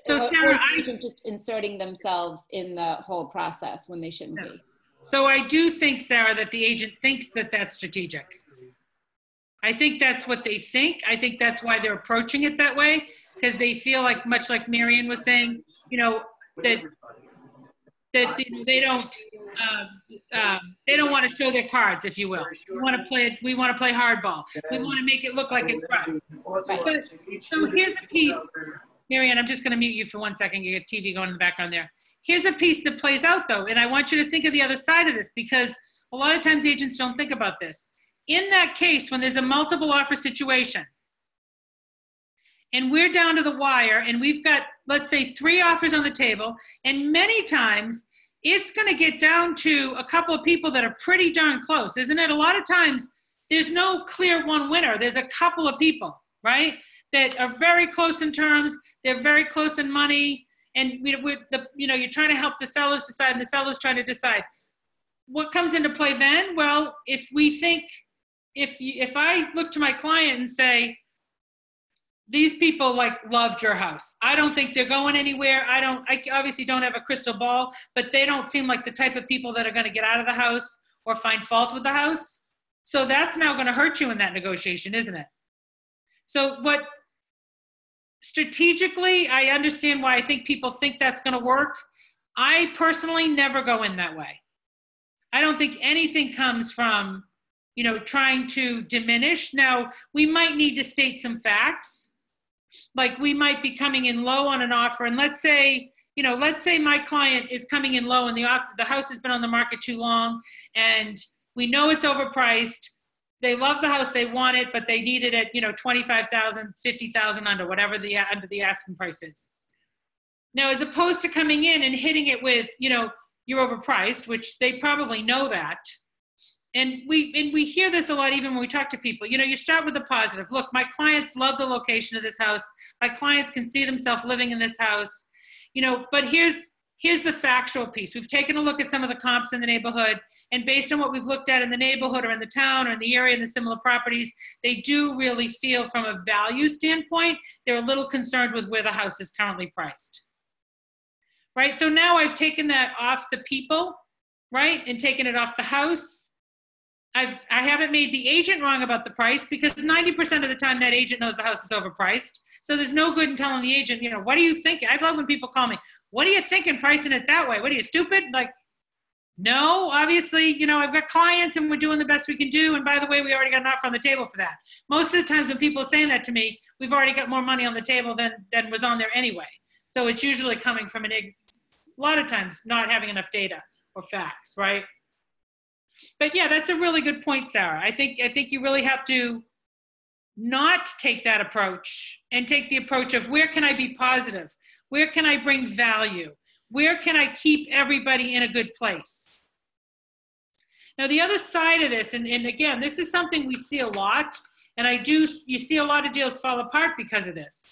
So or Sarah, the agent just inserting themselves in the whole process when they shouldn't be? So I do think, Sarah, that the agent thinks that that's strategic. I think that's what they think. I think that's why they're approaching it that way, because they feel like, much like Marian was saying, you know, that you know, they don't want to show their cards, if you will. We want to play hardball. We want to make it look like it's rough. But, so here's a piece, Marianne, I'm just going to mute you for 1 second. You get TV going in the background there. Here's a piece that plays out though, and I want you to think of the other side of this, because a lot of times agents don't think about this. In that case, when there's a multiple offer situation, and we're down to the wire, and we've got, let's say, 3 offers on the table, and many times it's going to get down to a couple of people that are pretty darn close, isn't it? A lot of times there's no clear one winner. There's a couple of people, right, that are very close in terms. They're very close in money, and you're trying to help the sellers decide, and the sellers trying to decide. What comes into play then? Well, if we think, if I look to my client and say, these people like loved your house. I don't think they're going anywhere. I obviously don't have a crystal ball, but they don't seem like the type of people that are going to get out of the house or find fault with the house. So that's now going to hurt you in that negotiation, isn't it? So strategically, I understand why I think people think that's going to work. I personally never go in that way. I don't think anything comes from, trying to diminish. Now, we might need to state some facts. Like we might be coming in low on an offer, and let's say my client is coming in low and the house has been on the market too long, and we know it's overpriced. They love the house, they want it, but they need it at, $25,000, $50,000 under, whatever under the asking price is. Now, as opposed to coming in and hitting it with, you're overpriced, which they probably know that. And we hear this a lot even when we talk to people. You start with the positive. Look, my clients love the location of this house. My clients can see themselves living in this house. But here's the factual piece. We've taken a look at some of the comps in the neighborhood, and based on what we've looked at in the neighborhood or in the town or in the area and the similar properties, they do really feel from a value standpoint, they're a little concerned with where the house is currently priced. Right? So now I've taken that off the people, right? And taken it off the house. I haven't made the agent wrong about the price, because 90% of the time that agent knows the house is overpriced. So there's no good in telling the agent, what do you think? I love when people call me, what are you thinking pricing it that way? What are you, stupid? Like, no, obviously, I've got clients and we're doing the best we can do. And by the way, we already got an offer on the table for that. Most of the times when people are saying that to me, we've already got more money on the table than was on there anyway. So it's usually coming from a lot of times not having enough data or facts, right? But yeah, that's a really good point, Sarah. I think you really have to not take that approach and take the approach of, where can I be positive? Where can I bring value? Where can I keep everybody in a good place? Now, the other side of this, and again, this is something we see a lot, and you see a lot of deals fall apart because of this.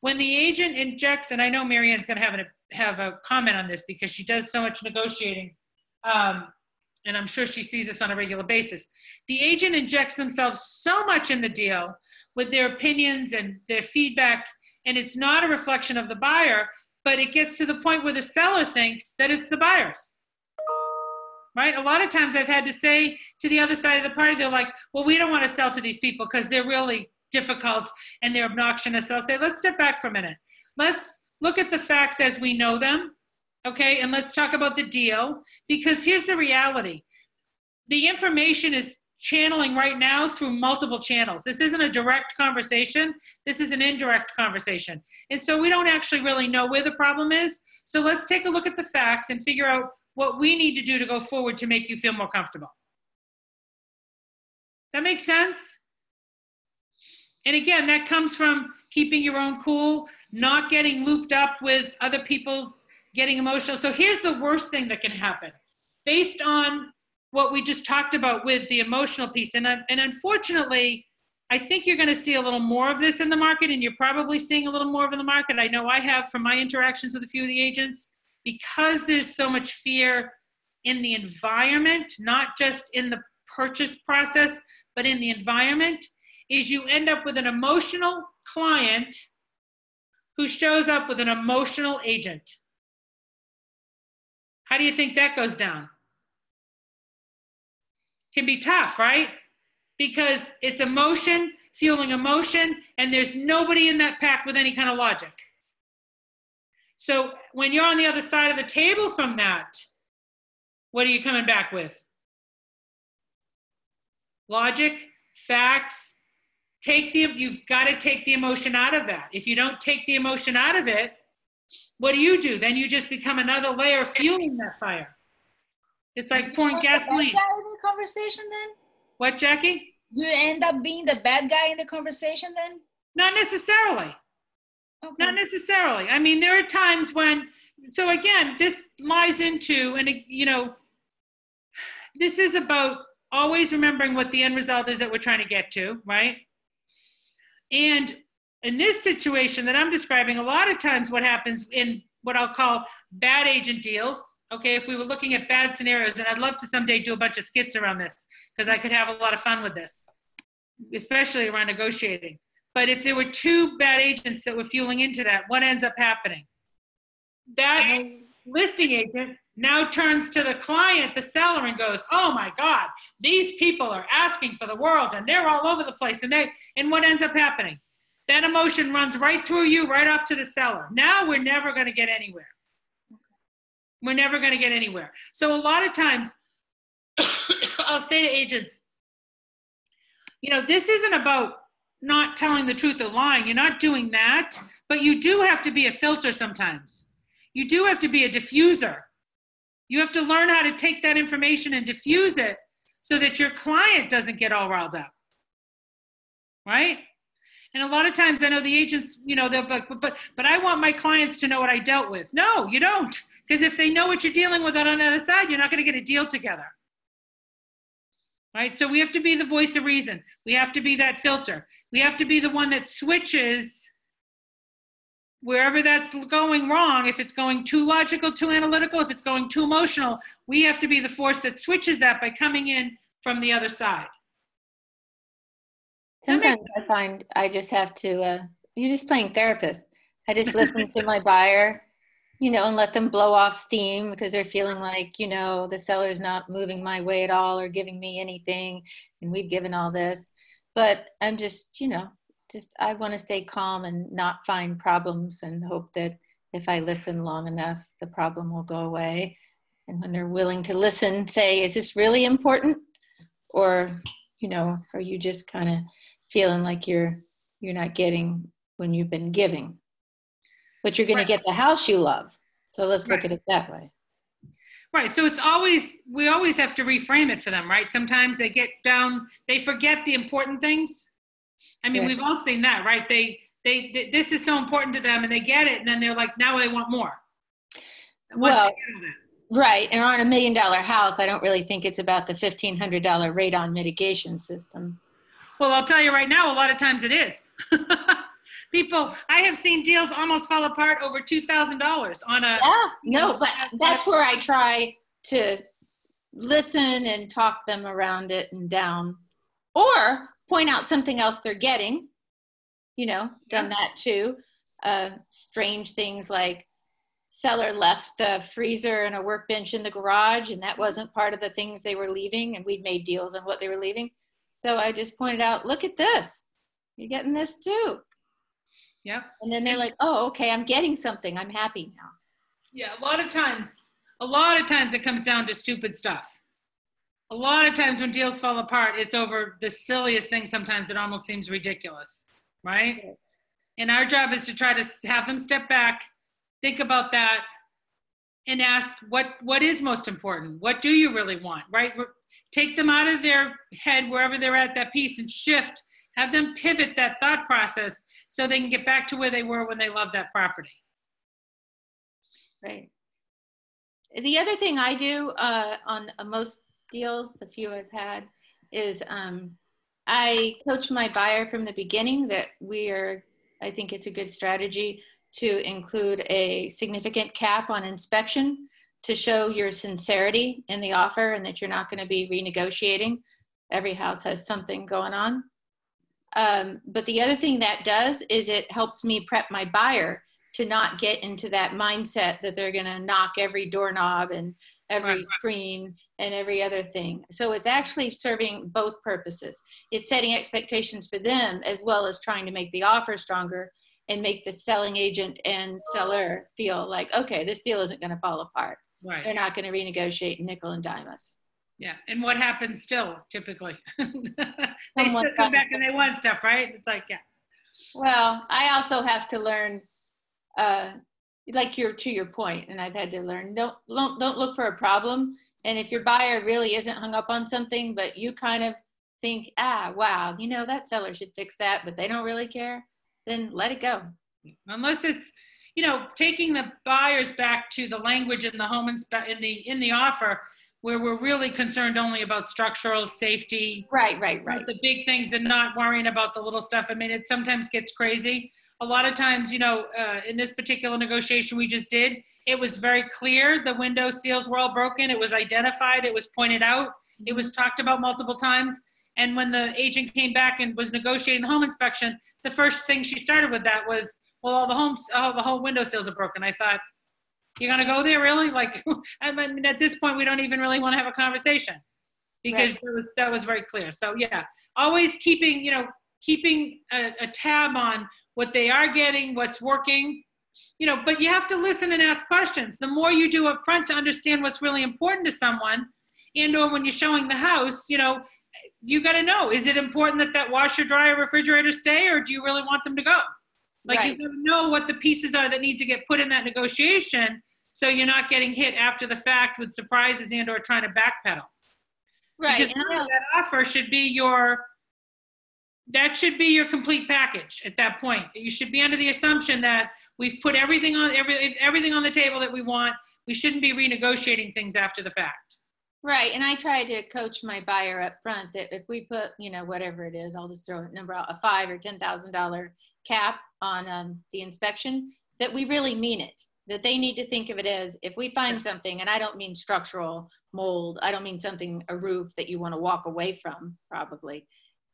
When the agent injects, and I know Marianne's going to have a comment on this because she does so much negotiating, and I'm sure she sees this on a regular basis. The agent injects themselves so much in the deal with their opinions and their feedback, and it's not a reflection of the buyer, but it gets to the point where the seller thinks that it's the buyer's. Right? A lot of times I've had to say to the other side of the party, they're like, well, we don't want to sell to these people because they're really difficult and they're obnoxious. So I'll say, let's step back for a minute. Let's look at the facts as we know them. Okay, and let's talk about the deal, because here's the reality. The information is channeling right now through multiple channels. This isn't a direct conversation. This is an indirect conversation. And so we don't actually really know where the problem is. So let's take a look at the facts and figure out what we need to do to go forward to make you feel more comfortable. That makes sense? And again, that comes from keeping your own cool, not getting looped up with other people getting emotional. So here's the worst thing that can happen based on what we just talked about with the emotional piece. And unfortunately, I think you're going to see a little more of this in the market, and you're probably seeing a little more of it in the market. I know I have from my interactions with a few of the agents, because there's so much fear in the environment, not just in the purchase process, but in the environment, is you end up with an emotional client who shows up with an emotional agent. How do you think that goes down? Can be tough, right? Because it's emotion fueling emotion, and there's nobody in that pack with any kind of logic. So when you're on the other side of the table from that, what are you coming back with? Logic, facts. You've got to take the emotion out of that. If you don't take the emotion out of it, what do? Then you just become another layer fueling that fire. It's like pouring gasoline. The bad guy in the conversation then? What, Jackie? Do you end up being the bad guy in the conversation then? Not necessarily. Okay. Not necessarily. I mean, there are times when, so again, this lies into, and you know, this is about always remembering what the end result is that we're trying to get to, right? And in this situation that I'm describing, a lot of times what happens in what I'll call bad agent deals, okay, if we were looking at bad scenarios, and I'd love to someday do a bunch of skits around this, because I could have a lot of fun with this, especially around negotiating. But if there were two bad agents that were fueling into that, what ends up happening? That listing agent now turns to the client, the seller, and goes, oh my God, these people are asking for the world, and they're all over the place. And what ends up happening? That emotion runs right through you, right off to the seller. Now we're never going to get anywhere. We're never going to get anywhere. So a lot of times, I'll say to agents, you know, this isn't about not telling the truth or lying. You're not doing that, but you do have to be a filter sometimes. You do have to be a diffuser. You have to learn how to take that information and diffuse it so that your client doesn't get all riled up, right? And a lot of times I know the agents, you know, they'll be like, but I want my clients to know what I dealt with. No, you don't. Because if they know what you're dealing with on the other side, you're not going to get a deal together. Right? So we have to be the voice of reason. We have to be that filter. We have to be the one that switches wherever that's going wrong. If it's going too logical, too analytical, if it's going too emotional, we have to be the force that switches that by coming in from the other side. Sometimes I find I just have to, you're just playing therapist. I just listen to my buyer, you know, and let them blow off steam because they're feeling like, you know, the seller's not moving my way at all or giving me anything. And we've given all this. But I'm just, you know, I want to stay calm and not find problems and hope that if I listen long enough, the problem will go away. And when they're willing to listen, say, is this really important? Or, you know, are you just kind of feeling like you're not getting when you've been giving? But you're going to get the house you love. So let's look at it that way. Right. So we always have to reframe it for them, right? Sometimes they get down, they forget the important things. I mean, we've all seen that, right? This is so important to them and they get it. And then they're like, now they want more. Well, right. And on $1 million house, I don't really think it's about the $1,500 radon mitigation system. Well, I'll tell you right now, a lot of times it is. People, I have seen deals almost fall apart over $2,000 on a. Yeah, no, but that's where I try to listen and talk them around it and down, or point out something else they're getting. You know, done that too. Strange things like seller left the freezer and a workbench in the garage, and that wasn't part of the things they were leaving, and we'd made deals on what they were leaving. So I just pointed out, look at this. You're getting this too. Yeah. And then they're like, oh, okay, I'm getting something. I'm happy now. Yeah, a lot of times it comes down to stupid stuff. A lot of times when deals fall apart, it's over the silliest thing. Sometimes it almost seems ridiculous, right? Okay. And our job is to try to have them step back, think about that, and ask what is most important? What do you really want, right? Take them out of their head, wherever they're at that piece, and shift. Have them pivot that thought process so they can get back to where they were when they loved that property. Right. The other thing I do on most deals, the few I've had, is I I coach my buyer from the beginning that I think it's a good strategy to include a significant cap on inspection to show your sincerity in the offer and that you're not going to be renegotiating. Every house has something going on. But the other thing that does is it helps me prep my buyer to not get into that mindset that they're going to knock every doorknob and every screen and every other thing. So it's actually serving both purposes. It's setting expectations for them as well as trying to make the offer stronger and make the selling agent and seller feel like, okay, this deal isn't going to fall apart. Right. They're not going to renegotiate and nickel and dime us. Yeah. And what happens still typically? They still come back and they want stuff, right? It's like, yeah. Well, I also have to learn, like to your point, and I've had to learn, don't look for a problem. And if your buyer really isn't hung up on something, but you kind of think, wow, that seller should fix that, but they don't really care, then let it go. Unless it's, taking the buyers back to the language in the home in the offer, where we're really concerned only about structural safety. Right. The big things and not worrying about the little stuff. I mean, it sometimes gets crazy. A lot of times, in this particular negotiation we just did, it was very clear the window seals were all broken. It was identified. It was pointed out. It was talked about multiple times. And when the agent came back and was negotiating the home inspection, the first thing she started with that was, well, all the whole window seals are broken. I thought, you're going to go there, really? Like, I mean, at this point, we don't even really want to have a conversation because that was very clear. So yeah, always keeping a tab on what they are getting, what's working, but you have to listen and ask questions. The more you do up front to understand what's really important to someone, and or when you're showing the house, you got to know, is it important that washer, dryer, refrigerator stay, or do you really want them to go? Like, you got to know what the pieces are that need to get put in that negotiation, so you're not getting hit after the fact with surprises and or trying to backpedal. Right. Because that offer should be your complete package at that point. You should be under the assumption that we've put everything on the table that we want. We shouldn't be renegotiating things after the fact. Right. And I try to coach my buyer up front that if we put, whatever it is, I'll just throw a number out, a $5,000 or $10,000 cap on the inspection, that we really mean it, that they need to think of it as, if we find something, and I don't mean structural mold, I don't mean a roof that you want to walk away from, probably.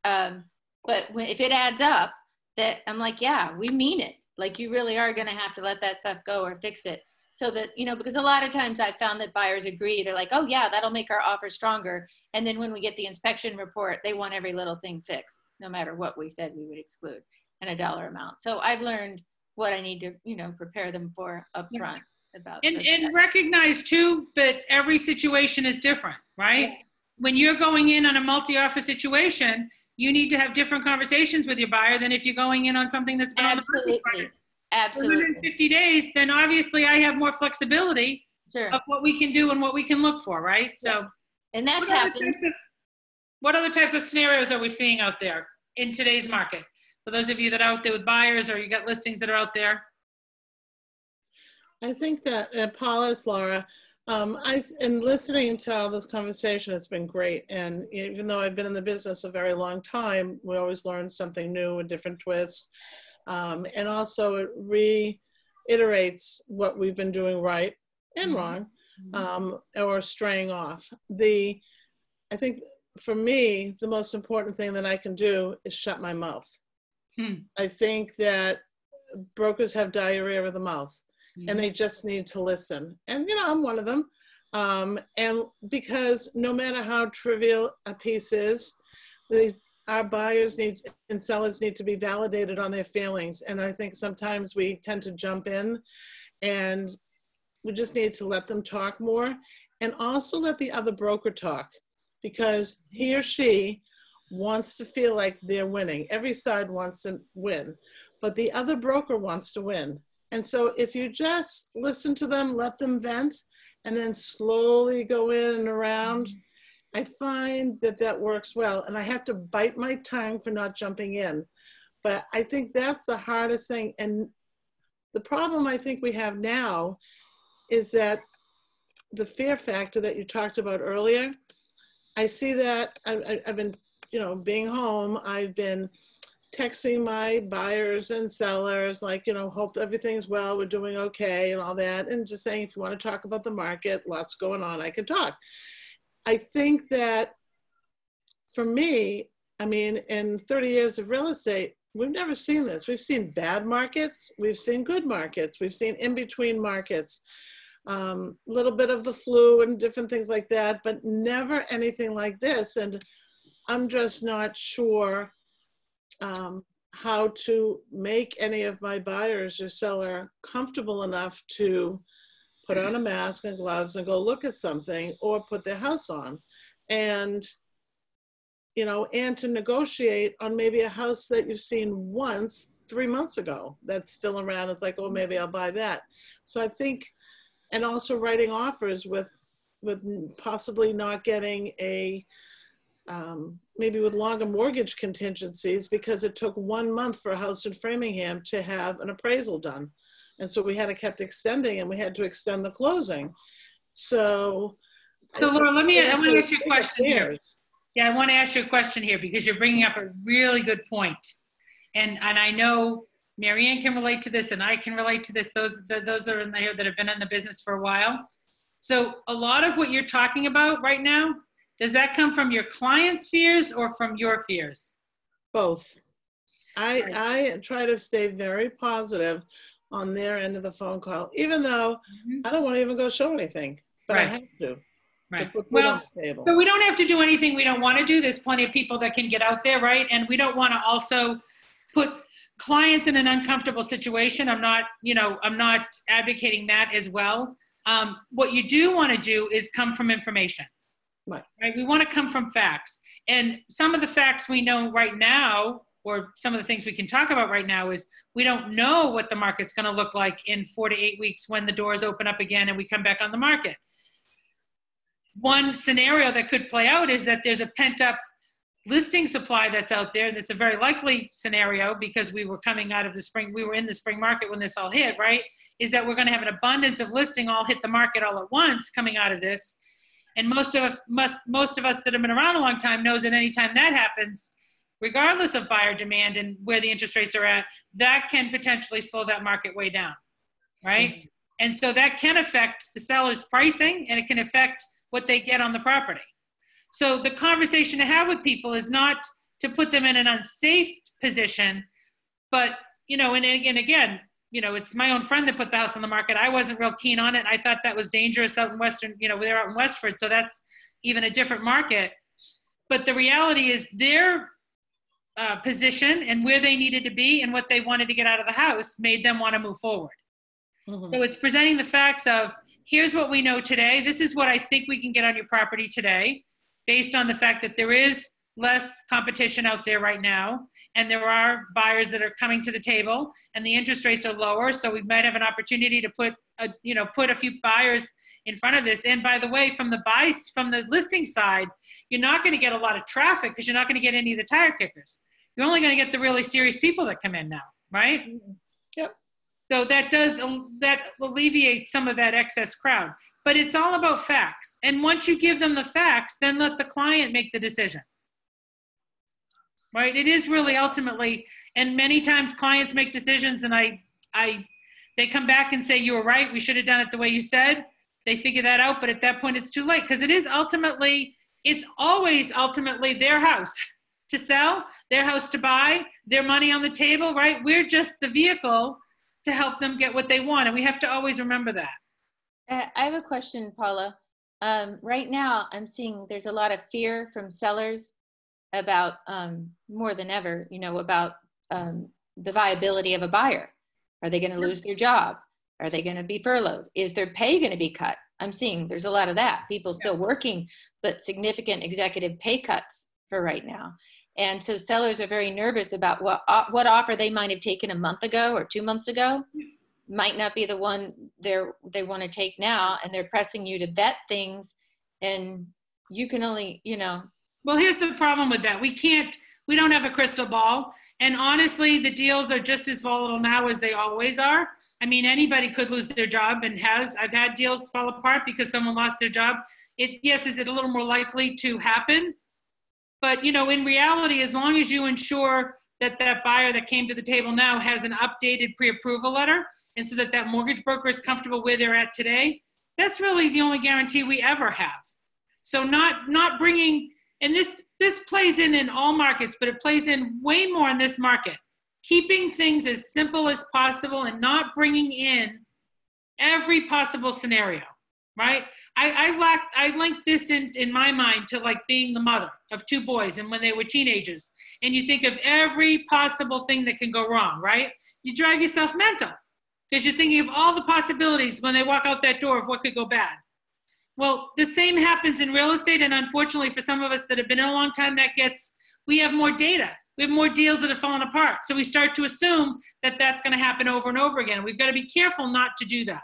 But if it adds up, that I'm like, yeah, we mean it. Like, you really are going to have to let that stuff go or fix it. So that, because a lot of times I've found that buyers agree. They're like, oh yeah, that'll make our offer stronger. And then when we get the inspection report, they want every little thing fixed, no matter what we said we would exclude, and a dollar amount. So I've learned what I need to, prepare them for up front about. And recognize too, that every situation is different, right? Yeah. When you're going in on a multi-offer situation, you need to have different conversations with your buyer than if you're going in on something that's been on the market for Absolutely. 150 days, then obviously I have more flexibility of what we can do and what we can look for, right? So, and that's happened. What other type of scenarios are we seeing out there in today's market? For those of you that are out there with buyers, or you got listings that are out there? I think that, Paula, it's Laura. In listening to all this conversation, it's been great. And even though I've been in the business a very long time, we always learn something new, a different twist. And also it reiterates what we've been doing right and wrong, or straying off. I think for me, the most important thing that I can do is shut my mouth. I think that brokers have diarrhea of the mouth, and they just need to listen. And, I'm one of them. And because no matter how trivial a piece is, our buyers and sellers need to be validated on their feelings. And I think sometimes we tend to jump in, and we just need to let them talk more, and also let the other broker talk, because he or she wants to feel like they're winning. Every side wants to win, but the other broker wants to win. And so if you just listen to them, let them vent, and then slowly go in and around, I find that works well. And I have to bite my tongue for not jumping in. But I think that's the hardest thing. And the problem I think we have now is that the fear factor that you talked about earlier, I see that I've been you know, being home, I've been texting my buyers and sellers, like, you know, hope everything's well, we're doing okay and all that. And just saying, if you want to talk about the market, lots going on, I can talk. I think that for me, I mean, in 30 years of real estate, we've never seen this. We've seen bad markets, we've seen good markets, we've seen in-between markets, little bit of the flu and different things like that, but never anything like this. And I'm just not sure how to make any of my buyers or seller comfortable enough to put on a mask and gloves and go look at something or put their house on. And, you know, and to negotiate on maybe a house that you've seen once 3 months ago that's still around. It's like, oh, maybe I'll buy that. So I think, and also writing offers with possibly not getting a, maybe with longer mortgage contingencies, because it took 1 month for a house in Framingham to have an appraisal done. And so we had to kept extending, and we had to extend the closing. So Laura, I want to ask you a question here. Yeah, I want to ask you a question here because you're bringing up a really good point. And I know Marianne can relate to this and I can relate to this. Those are in there that have been in the business for a while. So a lot of what you're talking about right now, does that come from your clients' fears or from your fears? Both. I try to stay very positive on their end of the phone call, even though I don't want to even go show anything, but I have to. Right. To put food on the table. So we don't have to do anything we don't want to do. There's plenty of people that can get out there, right? And we don't want to also put clients in an uncomfortable situation. I'm not advocating that as well. What you do want to do is come from information. Right. We want to come from facts. And some of the facts we know right now, or some of the things we can talk about right now, is we don't know what the market's going to look like in 4 to 8 weeks when the doors open up again and we come back on the market. One scenario that could play out is that there's a pent-up listing supply that's out there. That's a very likely scenario because we were coming out of the spring. We were in the spring market when this all hit, right? Is that we're going to have an abundance of listing all hit the market all at once coming out of this. And most of us that have been around a long time knows that anytime that happens, regardless of buyer demand and where the interest rates are at, that can potentially slow that market way down, right? Mm-hmm. And so that can affect the seller's pricing and it can affect what they get on the property. So the conversation to have with people is not to put them in an unsafe position, but, you know, and again, you know, it's my own friend that put the house on the market. I wasn't real keen on it. I thought that was dangerous out in Western, you know, they're out in Westford. So that's even a different market. But the reality is their position and where they needed to be and what they wanted to get out of the house made them want to move forward. Mm-hmm. So it's presenting the facts of, here's what we know today. This is what I think we can get on your property today, based on the fact that there is less competition out there right now, and there are buyers that are coming to the table, and the interest rates are lower, so we might have an opportunity to put a few buyers in front of this. And by the way, from the listing side, you're not going to get a lot of traffic because you're not going to get any of the tire kickers. You're only going to get the really serious people that come in now, right? Yep. So that alleviates some of that excess crowd. But it's all about facts. And once you give them the facts, then let the client make the decision. Right? It is really ultimately, and many times clients make decisions and they come back and say, you were right, we should have done it the way you said. They figure that out, but at that point it's too late because it's always ultimately their house to sell, their house to buy, their money on the table, right? We're just the vehicle to help them get what they want. And we have to always remember that. I have a question, Paula. Right now, I'm seeing there's a lot of fear from sellers about, more than ever, about the viability of a buyer. Are they going to lose their job? Are they going to be furloughed? Is their pay going to be cut? I'm seeing there's a lot of that. People still working, but significant executive pay cuts for right now. And so sellers are very nervous about what offer they might have taken a month ago or 2 months ago might not be the one they want to take now. And they're pressing you to vet things. And you can only, Well, here's the problem with that. We don't have a crystal ball. And honestly, the deals are just as volatile now as they always are. I mean, anybody could lose their job and I've had deals fall apart because someone lost their job. Is it a little more likely to happen? But, you know, in reality, as long as you ensure that that buyer that came to the table now has an updated pre-approval letter, and so that that mortgage broker is comfortable where they're at today, that's really the only guarantee we ever have. So not bringing, and this plays in all markets, but it plays in way more in this market. Keeping things as simple as possible and not bringing in every possible scenario, right? I link this in my mind to like being the mother of two boys and when they were teenagers, and you think of every possible thing that can go wrong, right? You drive yourself mental because you're thinking of all the possibilities when they walk out that door of what could go bad. Well, the same happens in real estate, and unfortunately for some of us that have been in a long time, we have more data. We have more deals that have fallen apart. So we start to assume that that's going to happen over and over again. We've got to be careful not to do that.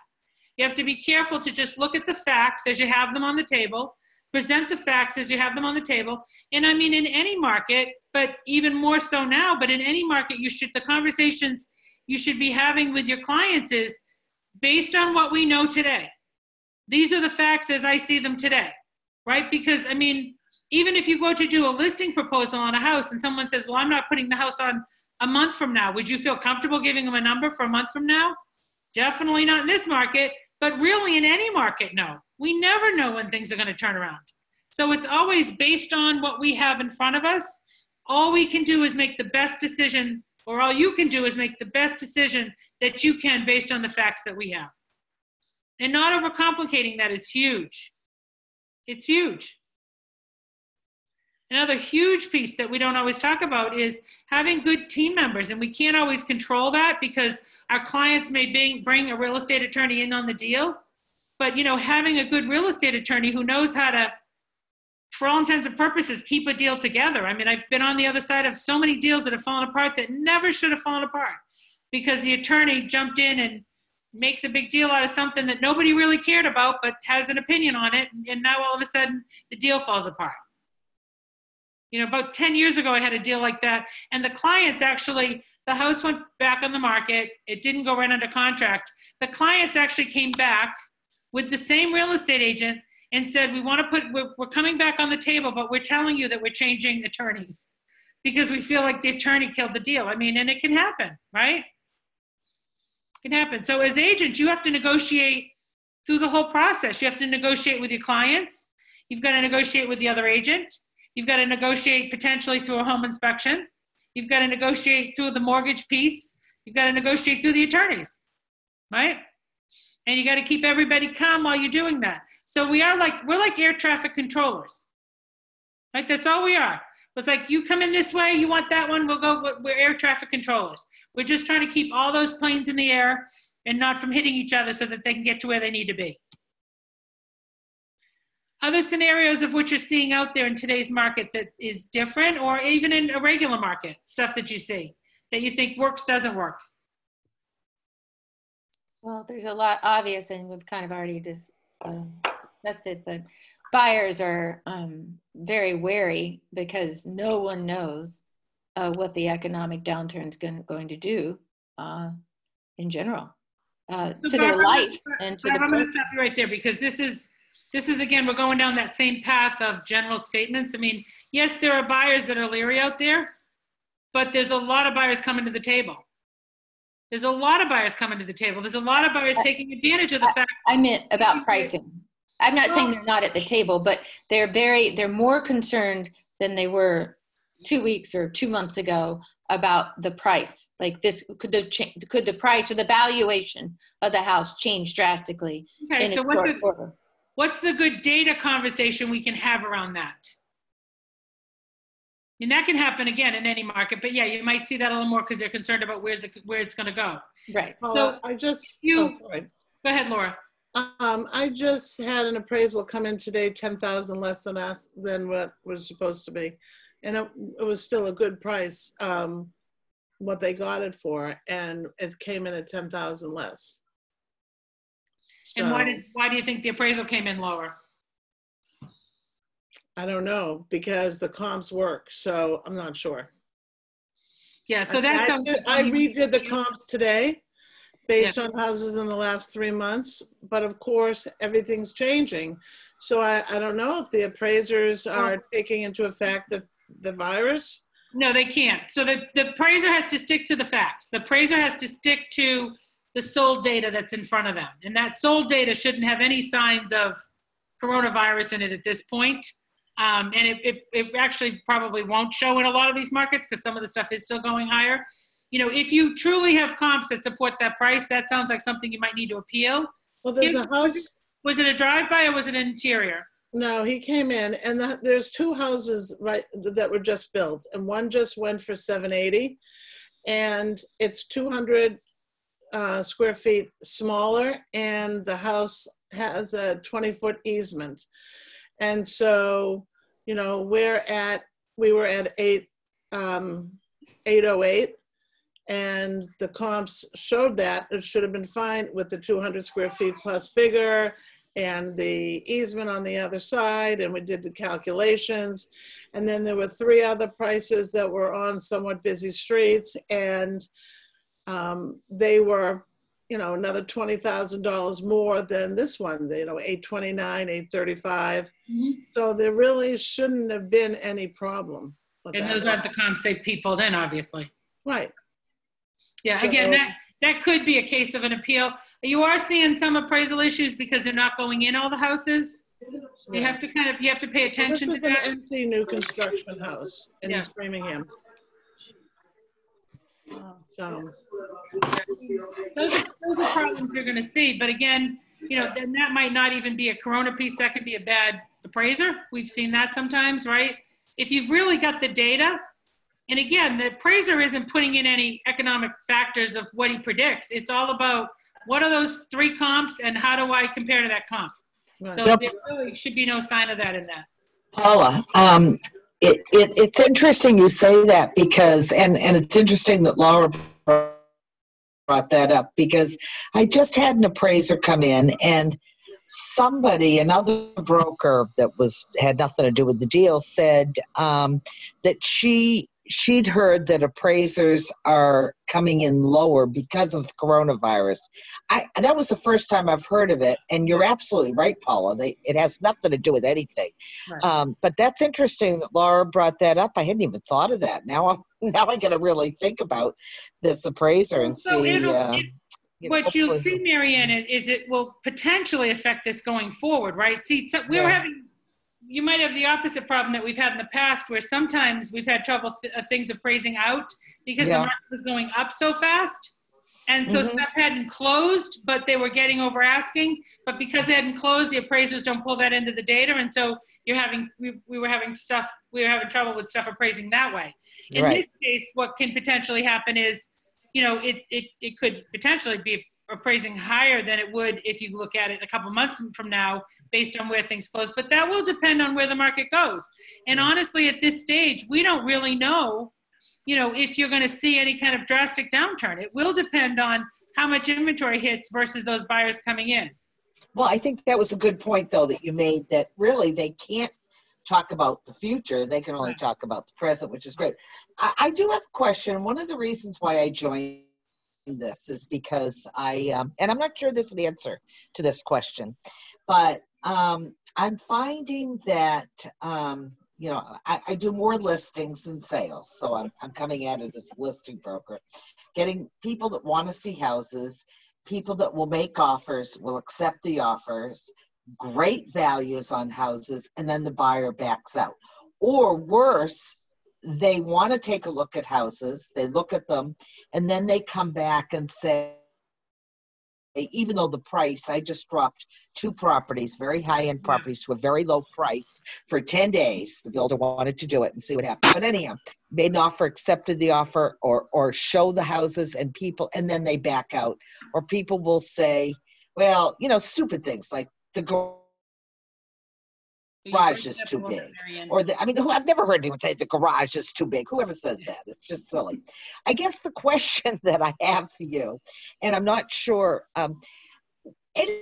You have to be careful to just look at the facts as you have them on the table, present the facts as you have them on the table. And I mean, in any market, but even more so now, but in any market, the conversations you should be having with your clients is based on what we know today. These are the facts as I see them today, right? Because I mean, even if you go to do a listing proposal on a house and someone says, well, I'm not putting the house on a month from now, would you feel comfortable giving them a number for a month from now? Definitely not in this market, but really in any market, no. We never know when things are going to turn around. So it's always based on what we have in front of us. All we can do is make the best decision, or all you can do is make the best decision that you can based on the facts that we have. And not overcomplicating that is huge. It's huge. Another huge piece that we don't always talk about is having good team members, and we can't always control that because our clients may bring a real estate attorney in on the deal, but you know, having a good real estate attorney who knows how to, for all intents and purposes, keep a deal together. I mean, I've been on the other side of so many deals that have fallen apart that never should have fallen apart because the attorney jumped in and makes a big deal out of something that nobody really cared about but has an opinion on it, and now all of a sudden the deal falls apart. You know, about 10 years ago, I had a deal like that. And the clients actually, the house went back on the market. It didn't go right under contract. The clients actually came back with the same real estate agent and said, we're coming back on the table, but we're telling you that we're changing attorneys because we feel like the attorney killed the deal. I mean, and it can happen, right? It can happen. So as agents, you have to negotiate through the whole process. You have to negotiate with your clients. You've got to negotiate with the other agent. You've got to negotiate potentially through a home inspection. You've got to negotiate through the mortgage piece. You've got to negotiate through the attorneys, right? And you got to keep everybody calm while you're doing that. So we're like air traffic controllers, right? That's all we are. It's like, you come in this way, you want that one, we're air traffic controllers. We're just trying to keep all those planes in the air and not from hitting each other so that they can get to where they need to be. Other scenarios of what you're seeing out there in today's market that is different, or even in a regular market, stuff that you see that you think works, doesn't work? Well, there's a lot obvious, and we've kind of already discussed it, but buyers are very wary because no one knows what the economic downturn is going to do in general to their life and to the I'm going to stop you right there because this is again, we're going down that same path of general statements. I mean, yes, there are buyers that are leery out there, but there's a lot of buyers coming to the table. There's a lot of buyers coming to the table. There's a lot of buyers taking advantage of the fact. I meant about pricing. I'm not saying they're not at the table, but they're more concerned than they were 2 weeks or 2 months ago about the price. Like this, could the price or the valuation of the house change drastically? Okay, so what's the good data conversation we can have around that? And that can happen again in any market, but yeah, you might see that a little more because they're concerned about where it's going to go. Right. Well, so sorry. Go ahead, Laura. I just had an appraisal come in today, 10,000 less than what was supposed to be, and it was still a good price, what they got it for, and it came in at 10,000 less. So, and why do you think the appraisal came in lower? I don't know, because the comps work, so I'm not sure. Yeah, so that's I redid the comps today based on houses in the last 3 months, but of course everything's changing. So I don't know if the appraisers are taking into effect that the virus? No, they can't. So the appraiser has to stick to the facts. The appraiser has to stick to the sold data that's in front of them. And that sold data shouldn't have any signs of coronavirus in it at this point. And it actually probably won't show in a lot of these markets because some of the stuff is still going higher. You know, if you truly have comps that support that price, that sounds like something you might need to appeal. Well, there's a house. Was it a drive-by or was it an interior? No, he came in, and there's two houses right that were just built, and one just went for 780, and it's 200 square feet smaller, and the house has a 20-foot easement, and so, you know, we were at 808, and the comps showed that it should have been fine with the 200 square feet plus bigger and the easement on the other side, and we did the calculations. And then there were 3 other prices that were on somewhat busy streets, and they were, you know, another $20,000 more than this one, you know, 829, 835. Mm-hmm. So there really shouldn't have been any problem with and that. Those aren't the comps they peopled in, obviously. Right. Yeah, So, again, that could be a case of an appeal. You are seeing some appraisal issues because they're not going in all the houses. Yeah. You have to pay attention to that. This is an empty new construction house in Framingham. So those are problems you're going to see. But again, you know, then that might not even be a corona piece. That could be a bad appraiser. We've seen that sometimes, right? If you've really got the data. And again, the appraiser isn't putting in any economic factors of what he predicts. It's all about what are those 3 comps and how do I compare to that comp? Right. So there really should be no sign of that in that. Paula, it's interesting you say that because, and it's interesting that Laura brought that up because I just had an appraiser come in and somebody, another broker that had nothing to do with the deal, said that she'd heard that appraisers are coming in lower because of coronavirus. That was the first time I've heard of it, and you're absolutely right, Paula. It has nothing to do with anything. Right. But that's interesting that Laura brought that up. I hadn't even thought of that. Now I got to really think about this appraiser and see. What you'll see, Marianne, is it will potentially affect this going forward, right? See, you might have the opposite problem that we've had in the past where sometimes we've had trouble things appraising out because the market was going up so fast. And so stuff hadn't closed, but they were getting over asking. But because they hadn't closed, the appraisers don't pull that into the data. And so we were having trouble with stuff appraising that way. In this case, what can potentially happen is, you know, it could potentially be appraising higher than it would if you look at it a couple months from now based on where things close. But that will depend on where the market goes. And honestly, at this stage, we don't really know, you know, if you're going to see any kind of drastic downturn. It will depend on how much inventory hits versus those buyers coming in. Well, I think that was a good point, though, that you made, that really they can't talk about the future. They can only talk about the present, which is great. I do have a question. One of the reasons why I joined this is because and I'm not sure there's an answer to this question, but I'm finding that, you know, I do more listings than sales. So I'm coming at it as a listing broker, getting people that want to see houses, people that will make offers, will accept the offers, great values on houses, and then the buyer backs out. Or worse, they want to take a look at houses, they look at them, and then they come back and say, even though the price, I just dropped 2 properties, very high-end properties, to a very low price for 10 days. The builder wanted to do it and see what happened. But anyhow, made an offer, accepted the offer, or show the houses and people, and then they back out. Or people will say, well, you know, stupid things like the garage is too big. Or I've never heard anyone say the garage is too big. Whoever says that? It's just silly. I guess the question that I have for you, and I'm not sure, any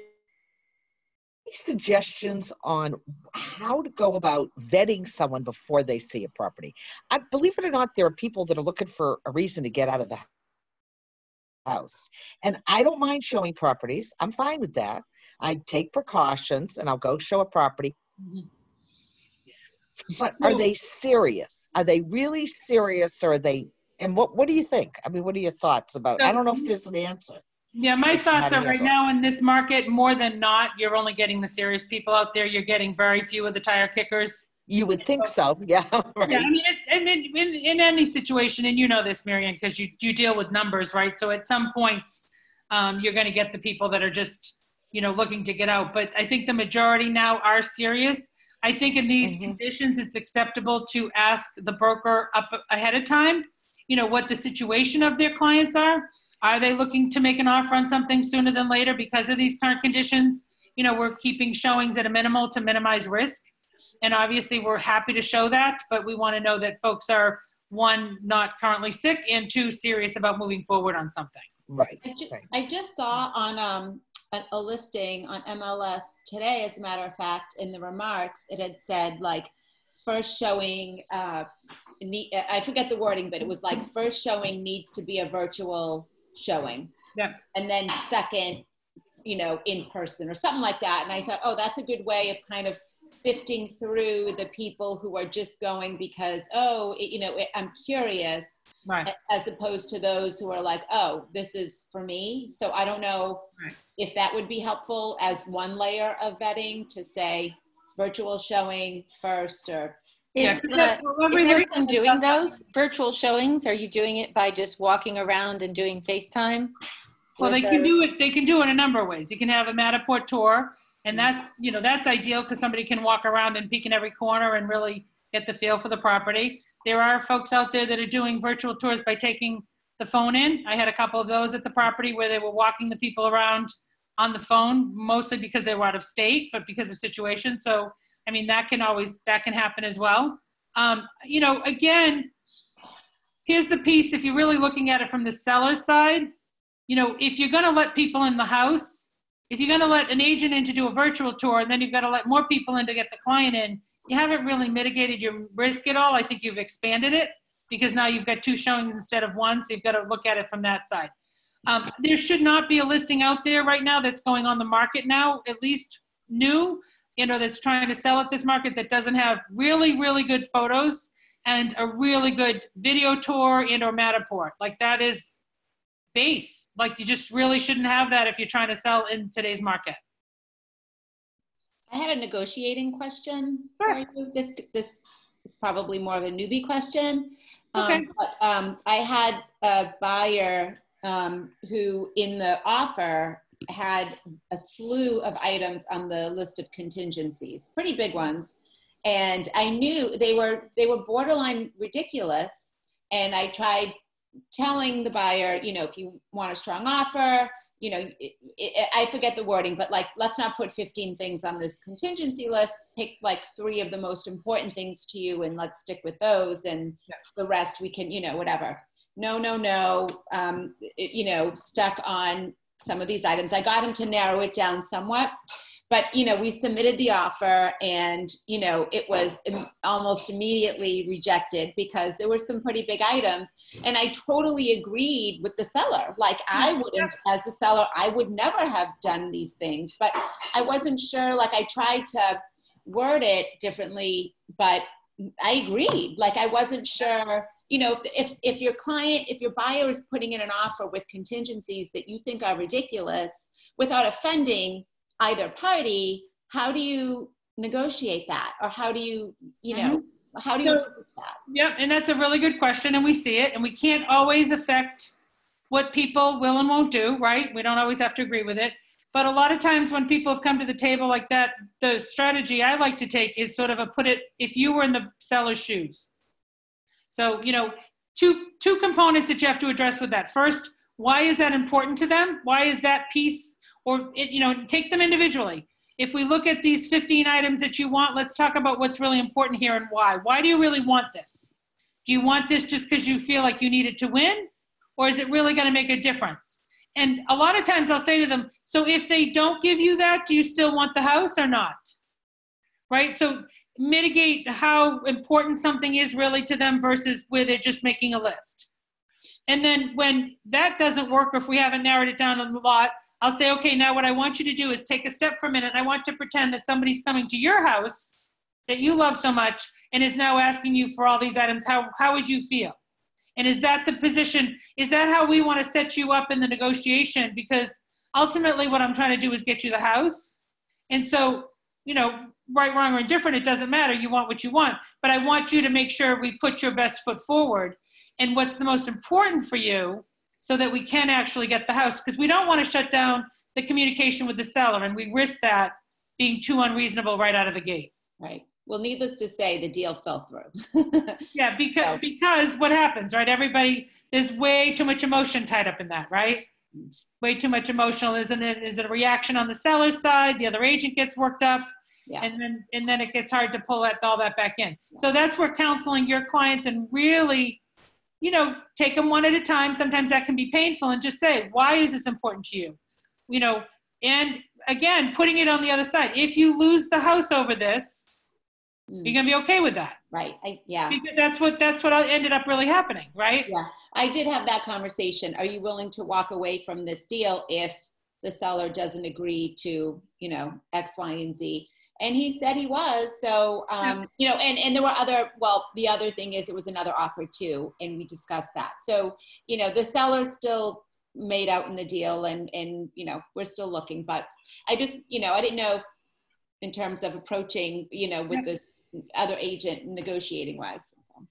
suggestions on how to go about vetting someone before they see a property? Believe it or not, there are people that are looking for a reason to get out of the house. And I don't mind showing properties. I'm fine with that. I take precautions and I'll go show a property. But are they serious? Are they really serious, or are they? And what do you think? I mean, what are your thoughts about? I don't know if there's an answer. Yeah, my as to how thoughts to are right handle it. now in this market, more than not, you're only getting the serious people out there. You're getting very few of the tire kickers. You would think so. Yeah, right. Yeah, I mean, in any situation, and you know this, Marianne, because you deal with numbers, right? So at some points, you're going to get the people that are just, looking to get out. But I think the majority now are serious. I think in these conditions, it's acceptable to ask the broker up ahead of time, what the situation of their clients are. Are they looking to make an offer on something sooner than later because of these current conditions? We're keeping showings at a minimal to minimize risk. And obviously we're happy to show that, but we want to know that folks are, one, not currently sick, and two, serious about moving forward on something. Right. I just saw on a listing on MLS today, as a matter of fact, in the remarks, it had said like first showing, I forget the wording, but it was like first showing needs to be a virtual showing. Yeah. And then second, in person or something like that. And I thought, oh, that's a good way of kind of sifting through the people who are just going because, I'm curious, right, as opposed to those who are like, oh, this is for me. So I don't know if that would be helpful as one layer of vetting to say virtual showing first, or Is everyone doing those virtual showings? Are you doing it by just walking around and doing FaceTime? Well, they can do it. They can do it a number of ways. You can have a Matterport tour, and that's ideal because somebody can walk around and peek in every corner and really get the feel for the property. There are folks out there that are doing virtual tours by taking the phone in. I had a couple of those at the property where they were walking the people around on the phone, mostly because they were out of state, but because of situation. So, I mean, that can happen as well. Again, here's the piece. If you're really looking at it from the seller side, if you're going to let people in the house, if you're going to let an agent in to do a virtual tour, and then you've got to let more people in to get the client in, you haven't really mitigated your risk at all. I think you've expanded it because now you've got 2 showings instead of 1, so you've got to look at it from that side. There should not be a listing out there right now that's going on the market now, at least new, that's trying to sell at this market that doesn't have really, really good photos and a really good video tour and or Matterport. Like that is base. Like you just really shouldn't have that if you're trying to sell in today's market. I had a negotiating question for you. This is probably more of a newbie question. Okay. I had a buyer who in the offer had a slew of items on the list of contingencies, pretty big ones. And I knew they were borderline ridiculous. And I tried telling the buyer, if you want a strong offer, I forget the wording, but like, let's not put 15 things on this contingency list, pick like 3 of the most important things to you and let's stick with those, and the rest we can, whatever. No, stuck on some of these items. I got him to narrow it down somewhat, but, we submitted the offer and, it was almost immediately rejected because there were some pretty big items. And I totally agreed with the seller. Like I wouldn't, as the seller, I would never have done these things, but I wasn't sure. Like I tried to word it differently, but I agreed. Like I wasn't sure, if your buyer is putting in an offer with contingencies that you think are ridiculous without offending either party, how do you negotiate that? Or how do you, how do you approach that? Yeah, and that's a really good question, and we see it, and we can't always affect what people will and won't do, right? We don't always have to agree with it. But a lot of times when people have come to the table like that, the strategy I like to take is sort of if you were in the seller's shoes. So, two components that you have to address with that. First, why is that important to them? Why is that piece, or, take them individually. If we look at these 15 items that you want, let's talk about what's really important here and why. Why do you really want this? Do you want this just because you feel like you need it to win? Or is it really going to make a difference? And a lot of times I'll say to them, so if they don't give you that, do you still want the house or not? Right? So mitigate how important something is really to them versus where they're just making a list. And then when that doesn't work, or if we haven't narrowed it down a lot, I'll say, okay, now what I want you to do is take a step for a minute. I want to pretend that somebody's coming to your house that you love so much and is now asking you for all these items, how would you feel? And is that the position, is that how we want to set you up in the negotiation? Because ultimately what I'm trying to do is get you the house. And so, you know, right, wrong, or indifferent, it doesn't matter. You want what you want. But I want you to make sure we put your best foot forward and what's the most important for you so that we can actually get the house. Because we don't want to shut down the communication with the seller, and we risk that being too unreasonable right out of the gate. Right. Well, needless to say, the deal fell through. Yeah, because what happens, right? Everybody, there's way too much emotion tied up in that, right? Way too much emotional. Is it a reaction on the seller's side? The other agent gets worked up, Yeah. and then it gets hard to pull all that back in. Yeah. So that's where counseling your clients and really, you know, take them one at a time. Sometimes that can be painful, and just say, why is this important to you? You know, and again, putting it on the other side. If you lose the house over this, you're gonna be okay with that, right? Yeah, because that's what ended up really happening, right? Yeah, I did have that conversation. Are you willing to walk away from this deal if the seller doesn't agree to, you know, X, Y, and Z? And he said he was. So, you know, and there were the other thing is it was another offer too, and we discussed that. So, you know, the seller still made out in the deal, and you know, we're still looking. But I just, you know, I didn't know if, in terms of approaching, you know, with the other agent negotiating wise.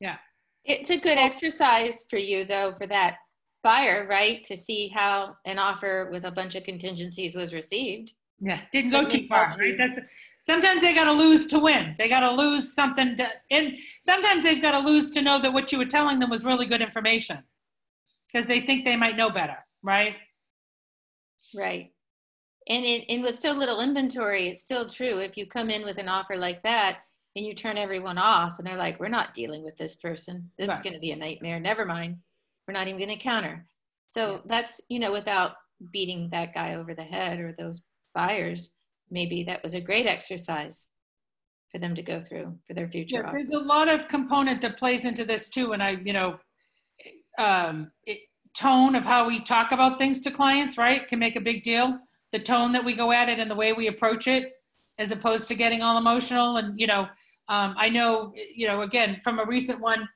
Yeah. It's a good exercise for you though, for that buyer, right? To see how an offer with a bunch of contingencies was received. Yeah, didn't go too far, right? Sometimes they got to lose to win. They got to lose something and sometimes they've got to lose to know that what you were telling them was really good information because they think they might know better, right? Right. And with so little inventory, it's still true. If you come in with an offer like that and you turn everyone off and they're like, we're not dealing with this person. This is going to be a nightmare. Never mind. We're not even going to counter. So that's, you know, without beating that guy over the head or those buyers, maybe that was a great exercise for them to go through for their future. Yeah, there's a lot of component that plays into this too. And tone of how we talk about things to clients, right, can make a big deal. The tone that we go at it and the way we approach it, as opposed to getting all emotional. And, you know, I know, you know, again, from a recent one,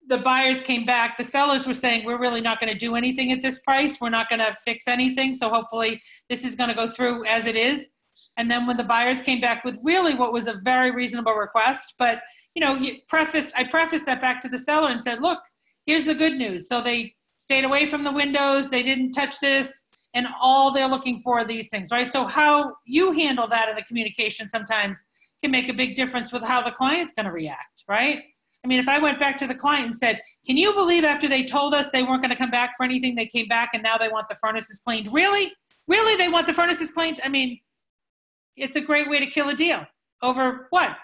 the buyers came back, the sellers were saying, we're really not going to do anything at this price. We're not going to fix anything. So hopefully this is going to go through as it is. And then when the buyers came back with really what was a very reasonable request, but, you know, I prefaced that back to the seller and said, look, here's the good news. So they stayed away from the windows. They didn't touch this. And all they're looking for are these things, right? So how you handle that in the communication sometimes can make a big difference with how the client's going to react, right? I mean, if I went back to the client and said, can you believe after they told us they weren't going to come back for anything, they came back and now they want the furnaces cleaned? Really? Really? They want the furnaces cleaned? I mean, it's a great way to kill a deal. Over what?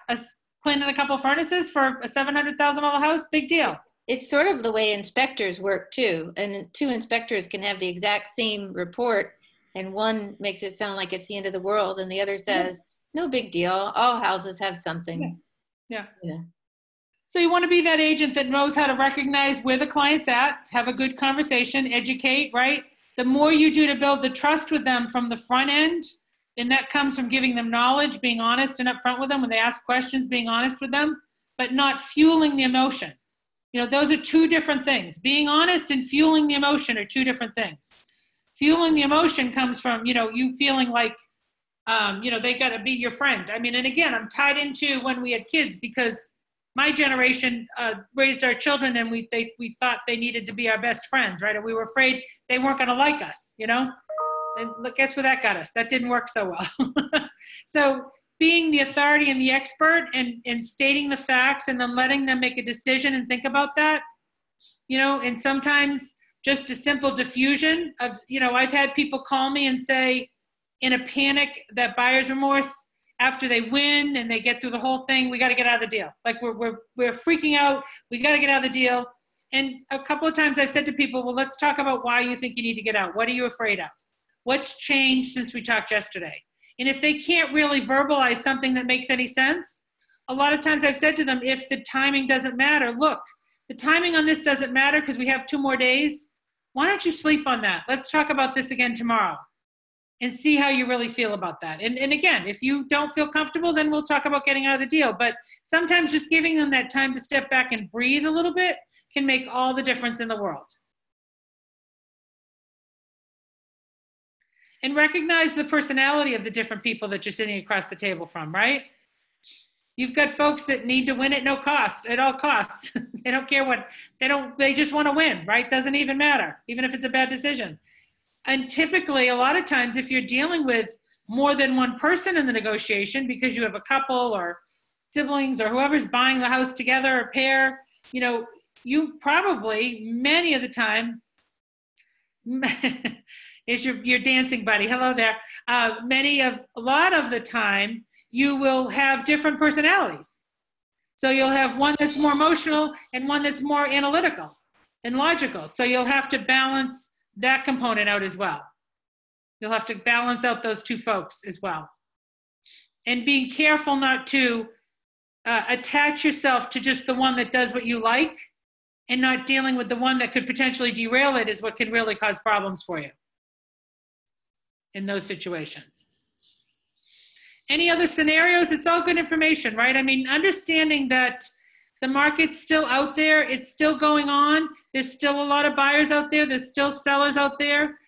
Cleaning a couple of furnaces for a $700,000 house? Big deal. It's sort of the way inspectors work too. And two inspectors can have the exact same report and one makes it sound like it's the end of the world and the other says, no big deal. All houses have something. Yeah. So you want to be that agent that knows how to recognize where the client's at, have a good conversation, educate, right? The more you do to build the trust with them from the front end, and that comes from giving them knowledge, being honest and upfront with them when they ask questions, being honest with them, but not fueling the emotion. You know, those are two different things. Being honest and fueling the emotion are two different things. Fueling the emotion comes from, you know, you feeling like, you know, they got to be your friend. I mean, and again, I'm tied into when we had kids because my generation raised our children and we thought they needed to be our best friends, right? And we were afraid they weren't going to like us, you know? And look, guess where that got us? That didn't work so well. So being the authority and the expert and stating the facts and then letting them make a decision and think about that, you know, and sometimes just a simple diffusion of, you know, I've had people call me and say in a panic that buyer's remorse after they win and they get through the whole thing, we got to get out of the deal. Like we're freaking out. We got to get out of the deal. And a couple of times I've said to people, well, let's talk about why you think you need to get out. What are you afraid of? What's changed since we talked yesterday? And if they can't really verbalize something that makes any sense, a lot of times I've said to them, if the timing doesn't matter, look, the timing on this doesn't matter because we have 2 more days. Why don't you sleep on that? Let's talk about this again tomorrow. and see how you really feel about that. And again, if you don't feel comfortable, then we'll talk about getting out of the deal. But sometimes just giving them that time to step back and breathe a little bit can make all the difference in the world. And recognize the personality of the different people that you're sitting across the table from, right? You've got folks that need to win at no cost, at all costs. They don't care what, they just want to win, right? Doesn't even matter, even if it's a bad decision. And typically, a lot of times, if you're dealing with more than one person in the negotiation, because you have a couple or siblings or whoever's buying the house together, a pair, you know, you probably, many of the time, is your dancing buddy. Hello there. A lot of the time, you will have different personalities. So you'll have one that's more emotional and one that's more analytical and logical. So you'll have to balance that component out as well. You'll have to balance out those two folks as well. And being careful not to attach yourself to just the one that does what you like, and not dealing with the one that could potentially derail it is what can really cause problems for you in those situations. Any other scenarios? It's all good information, right? I mean, understanding that the market's still out there, it's still going on. There's still a lot of buyers out there. There's still sellers out there.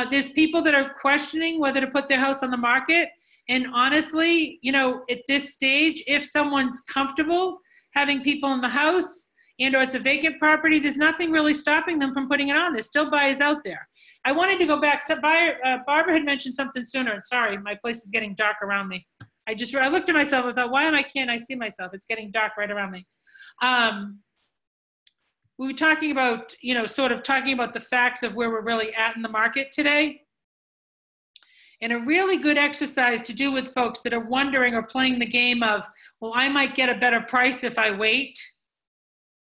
There's people that are questioning whether to put their house on the market. And honestly, you know, at this stage, if someone's comfortable having people in the house and or it's a vacant property, there's nothing really stopping them from putting it on. There's still buyers out there. I wanted to go back. So Barbara had mentioned something sooner. Sorry, my place is getting dark around me. I looked at myself and thought, can't I see myself? It's getting dark right around me. We were talking about, you know, sort of talking about the facts of where we're really at in the market today. And a really good exercise to do with folks that are wondering or playing the game of, well, I might get a better price if I wait,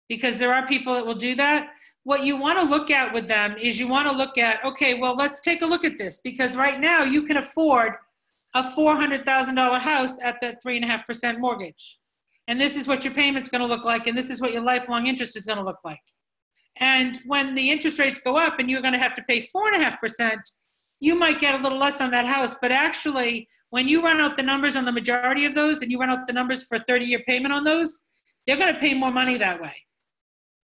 because there are people that will do that. What you want to look at with them is you want to look at, okay, well, let's take a look at this, because right now you can afford a $400,000 house at that 3.5% mortgage. And this is what your payment's going to look like, and this is what your lifelong interest is going to look like. And when the interest rates go up and you're going to have to pay 4.5%, you might get a little less on that house. But actually, when you run out the numbers on the majority of those and you run out the numbers for a 30-year payment on those, they're going to pay more money that way.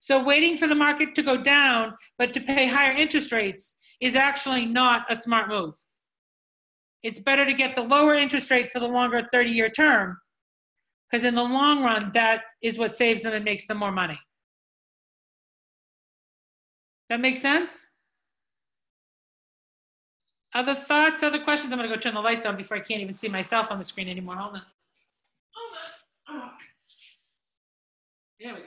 So waiting for the market to go down, but to pay higher interest rates is actually not a smart move. It's better to get the lower interest rate for the longer 30-year term, because in the long run, that is what saves them and makes them more money. That makes sense? Other thoughts, other questions? I'm going to go turn the lights on before I can't even see myself on the screen anymore. Hold on. Oh. There we go.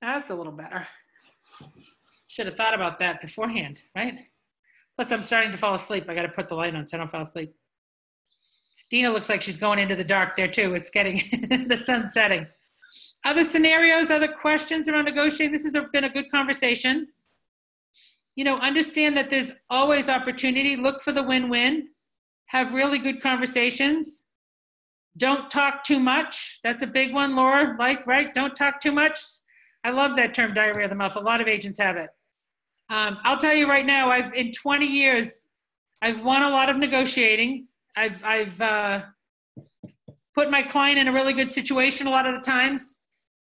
That's a little better. Should have thought about that beforehand, right? Plus, I'm starting to fall asleep. I got to put the light on so I don't fall asleep. Dina looks like she's going into the dark there too. It's getting the sun setting. Other scenarios, other questions around negotiating? This has been a good conversation. You know, understand that there's always opportunity. Look for the win-win. Have really good conversations. Don't talk too much. That's a big one, Laura, right? Don't talk too much. I love that term, diarrhea of the mouth. A lot of agents have it. I'll tell you right now, in 20 years, I've won a lot of negotiating. I've put my client in a really good situation a lot of the times,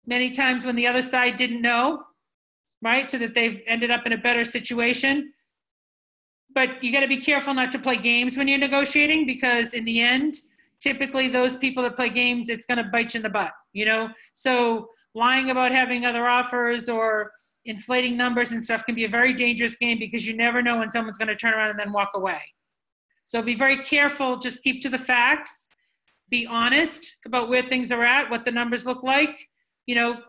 many times when the other side didn't know, right? So that they've ended up in a better situation. But you got to be careful not to play games when you're negotiating, because in the end, typically those people that play games, it's going to bite you in the butt, you know? So lying about having other offers or inflating numbers and stuff can be a very dangerous game, because you never know when someone's going to turn around and then walk away. So be very careful. Just keep to the facts. Be honest about where things are at, what the numbers look like. You know,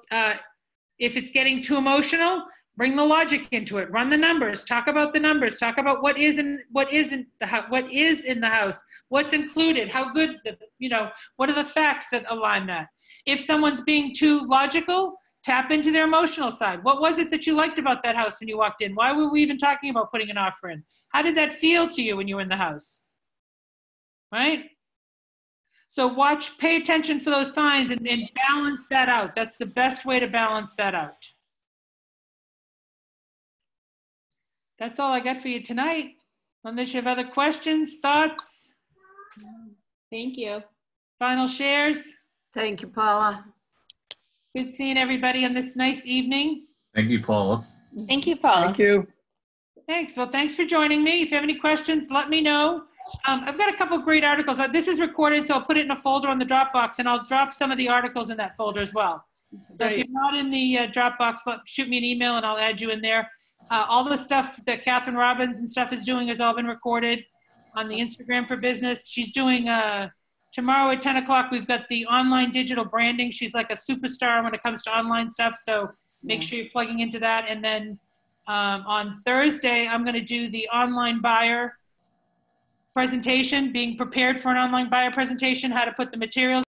if it's getting too emotional, bring the logic into it. Run the numbers. Talk about the numbers. Talk about what is in the house, what's included, how good, what are the facts that align that. If someone's being too logical, tap into their emotional side. What was it that you liked about that house when you walked in? Why were we even talking about putting an offer in? How did that feel to you when you were in the house? Right? So pay attention for those signs and balance that out. That's the best way to balance that out. That's all I got for you tonight. Unless you have other questions, thoughts, Thank you. final shares? Thank you, Paula. Good seeing everybody on this nice evening. Thank you, Paula. Thank you, Paula. Thank you. Thanks. Well, thanks for joining me. If you have any questions, let me know. I've got a couple great articles. This is recorded, so I'll put it in a folder on the Dropbox, and I'll drop some of the articles in that folder as well. So if you're not in the Dropbox, shoot me an email, and I'll add you in there. All the stuff that Catherine Robbins and stuff is doing has all been recorded on the Instagram for Business. She's doing tomorrow at 10 o'clock. We've got the online digital branding. She's like a superstar when it comes to online stuff. So make sure you're plugging into that. And then on Thursday, I'm going to do the online buyer presentation, being prepared for an online buyer presentation, how to put the materials